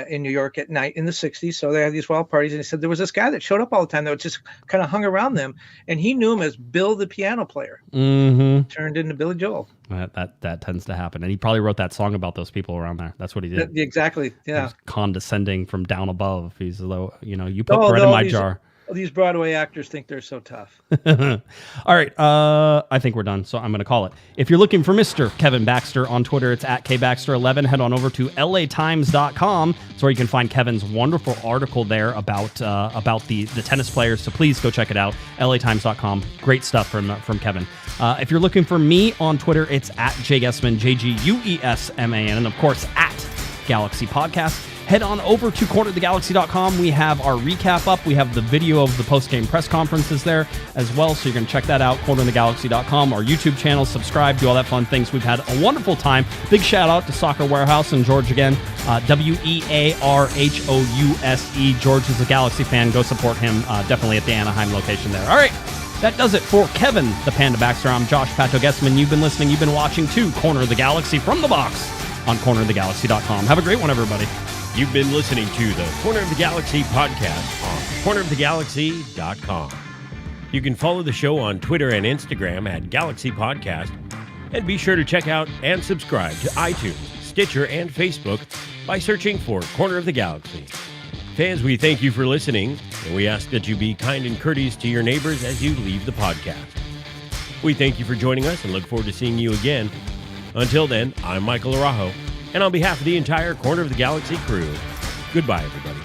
in New York at night in the 60s. So they had these wild parties, and he said there was this guy that showed up all the time that just kind of hung around them, and he knew him as Bill the piano player. Mm-hmm. Turned into Billy Joel. That tends to happen, and he probably wrote that song about those people around there. That's what he did. Exactly. Yeah. Condescending from down above. He's you put bread in my jar. These Broadway actors think they're so tough. All right. I think we're done, so I'm going to call it. If you're looking for Mr. Kevin Baxter on Twitter, it's at KBaxter11. Head on over to latimes.com. It's where you can find Kevin's wonderful article there about the tennis players. So please go check it out. latimes.com. Great stuff from Kevin. If you're looking for me on Twitter, it's at JGuesman, JGUESMAN, and of course at Galaxy Podcast. Head on over to cornerofthegalaxy.com. We have our recap up. We have the video of the post-game press conferences there as well, so you're going to check that out, cornerofthegalaxy.com, our YouTube channel, subscribe, do all that fun things. We've had a wonderful time. Big shout-out to Soccer Warehouse and George again. Wearhouse. George is a Galaxy fan. Go support him, definitely at the Anaheim location there. All right, that does it for Kevin the Panda Baxter. I'm Josh Pato Guesman. You've been listening, you've been watching to Corner of the Galaxy from the box on cornerofthegalaxy.com. Have a great one, everybody. You've been listening to the Corner of the Galaxy podcast on cornerofthegalaxy.com. You can follow the show on Twitter and Instagram at Galaxy Podcast, and be sure to check out and subscribe to iTunes, Stitcher, and Facebook by searching for Corner of the Galaxy. Fans, we thank you for listening, and we ask that you be kind and courteous to your neighbors as you leave the podcast. We thank you for joining us and look forward to seeing you again. Until then, I'm Michael Araujo, and on behalf of the entire Corner of the Galaxy crew, goodbye, everybody.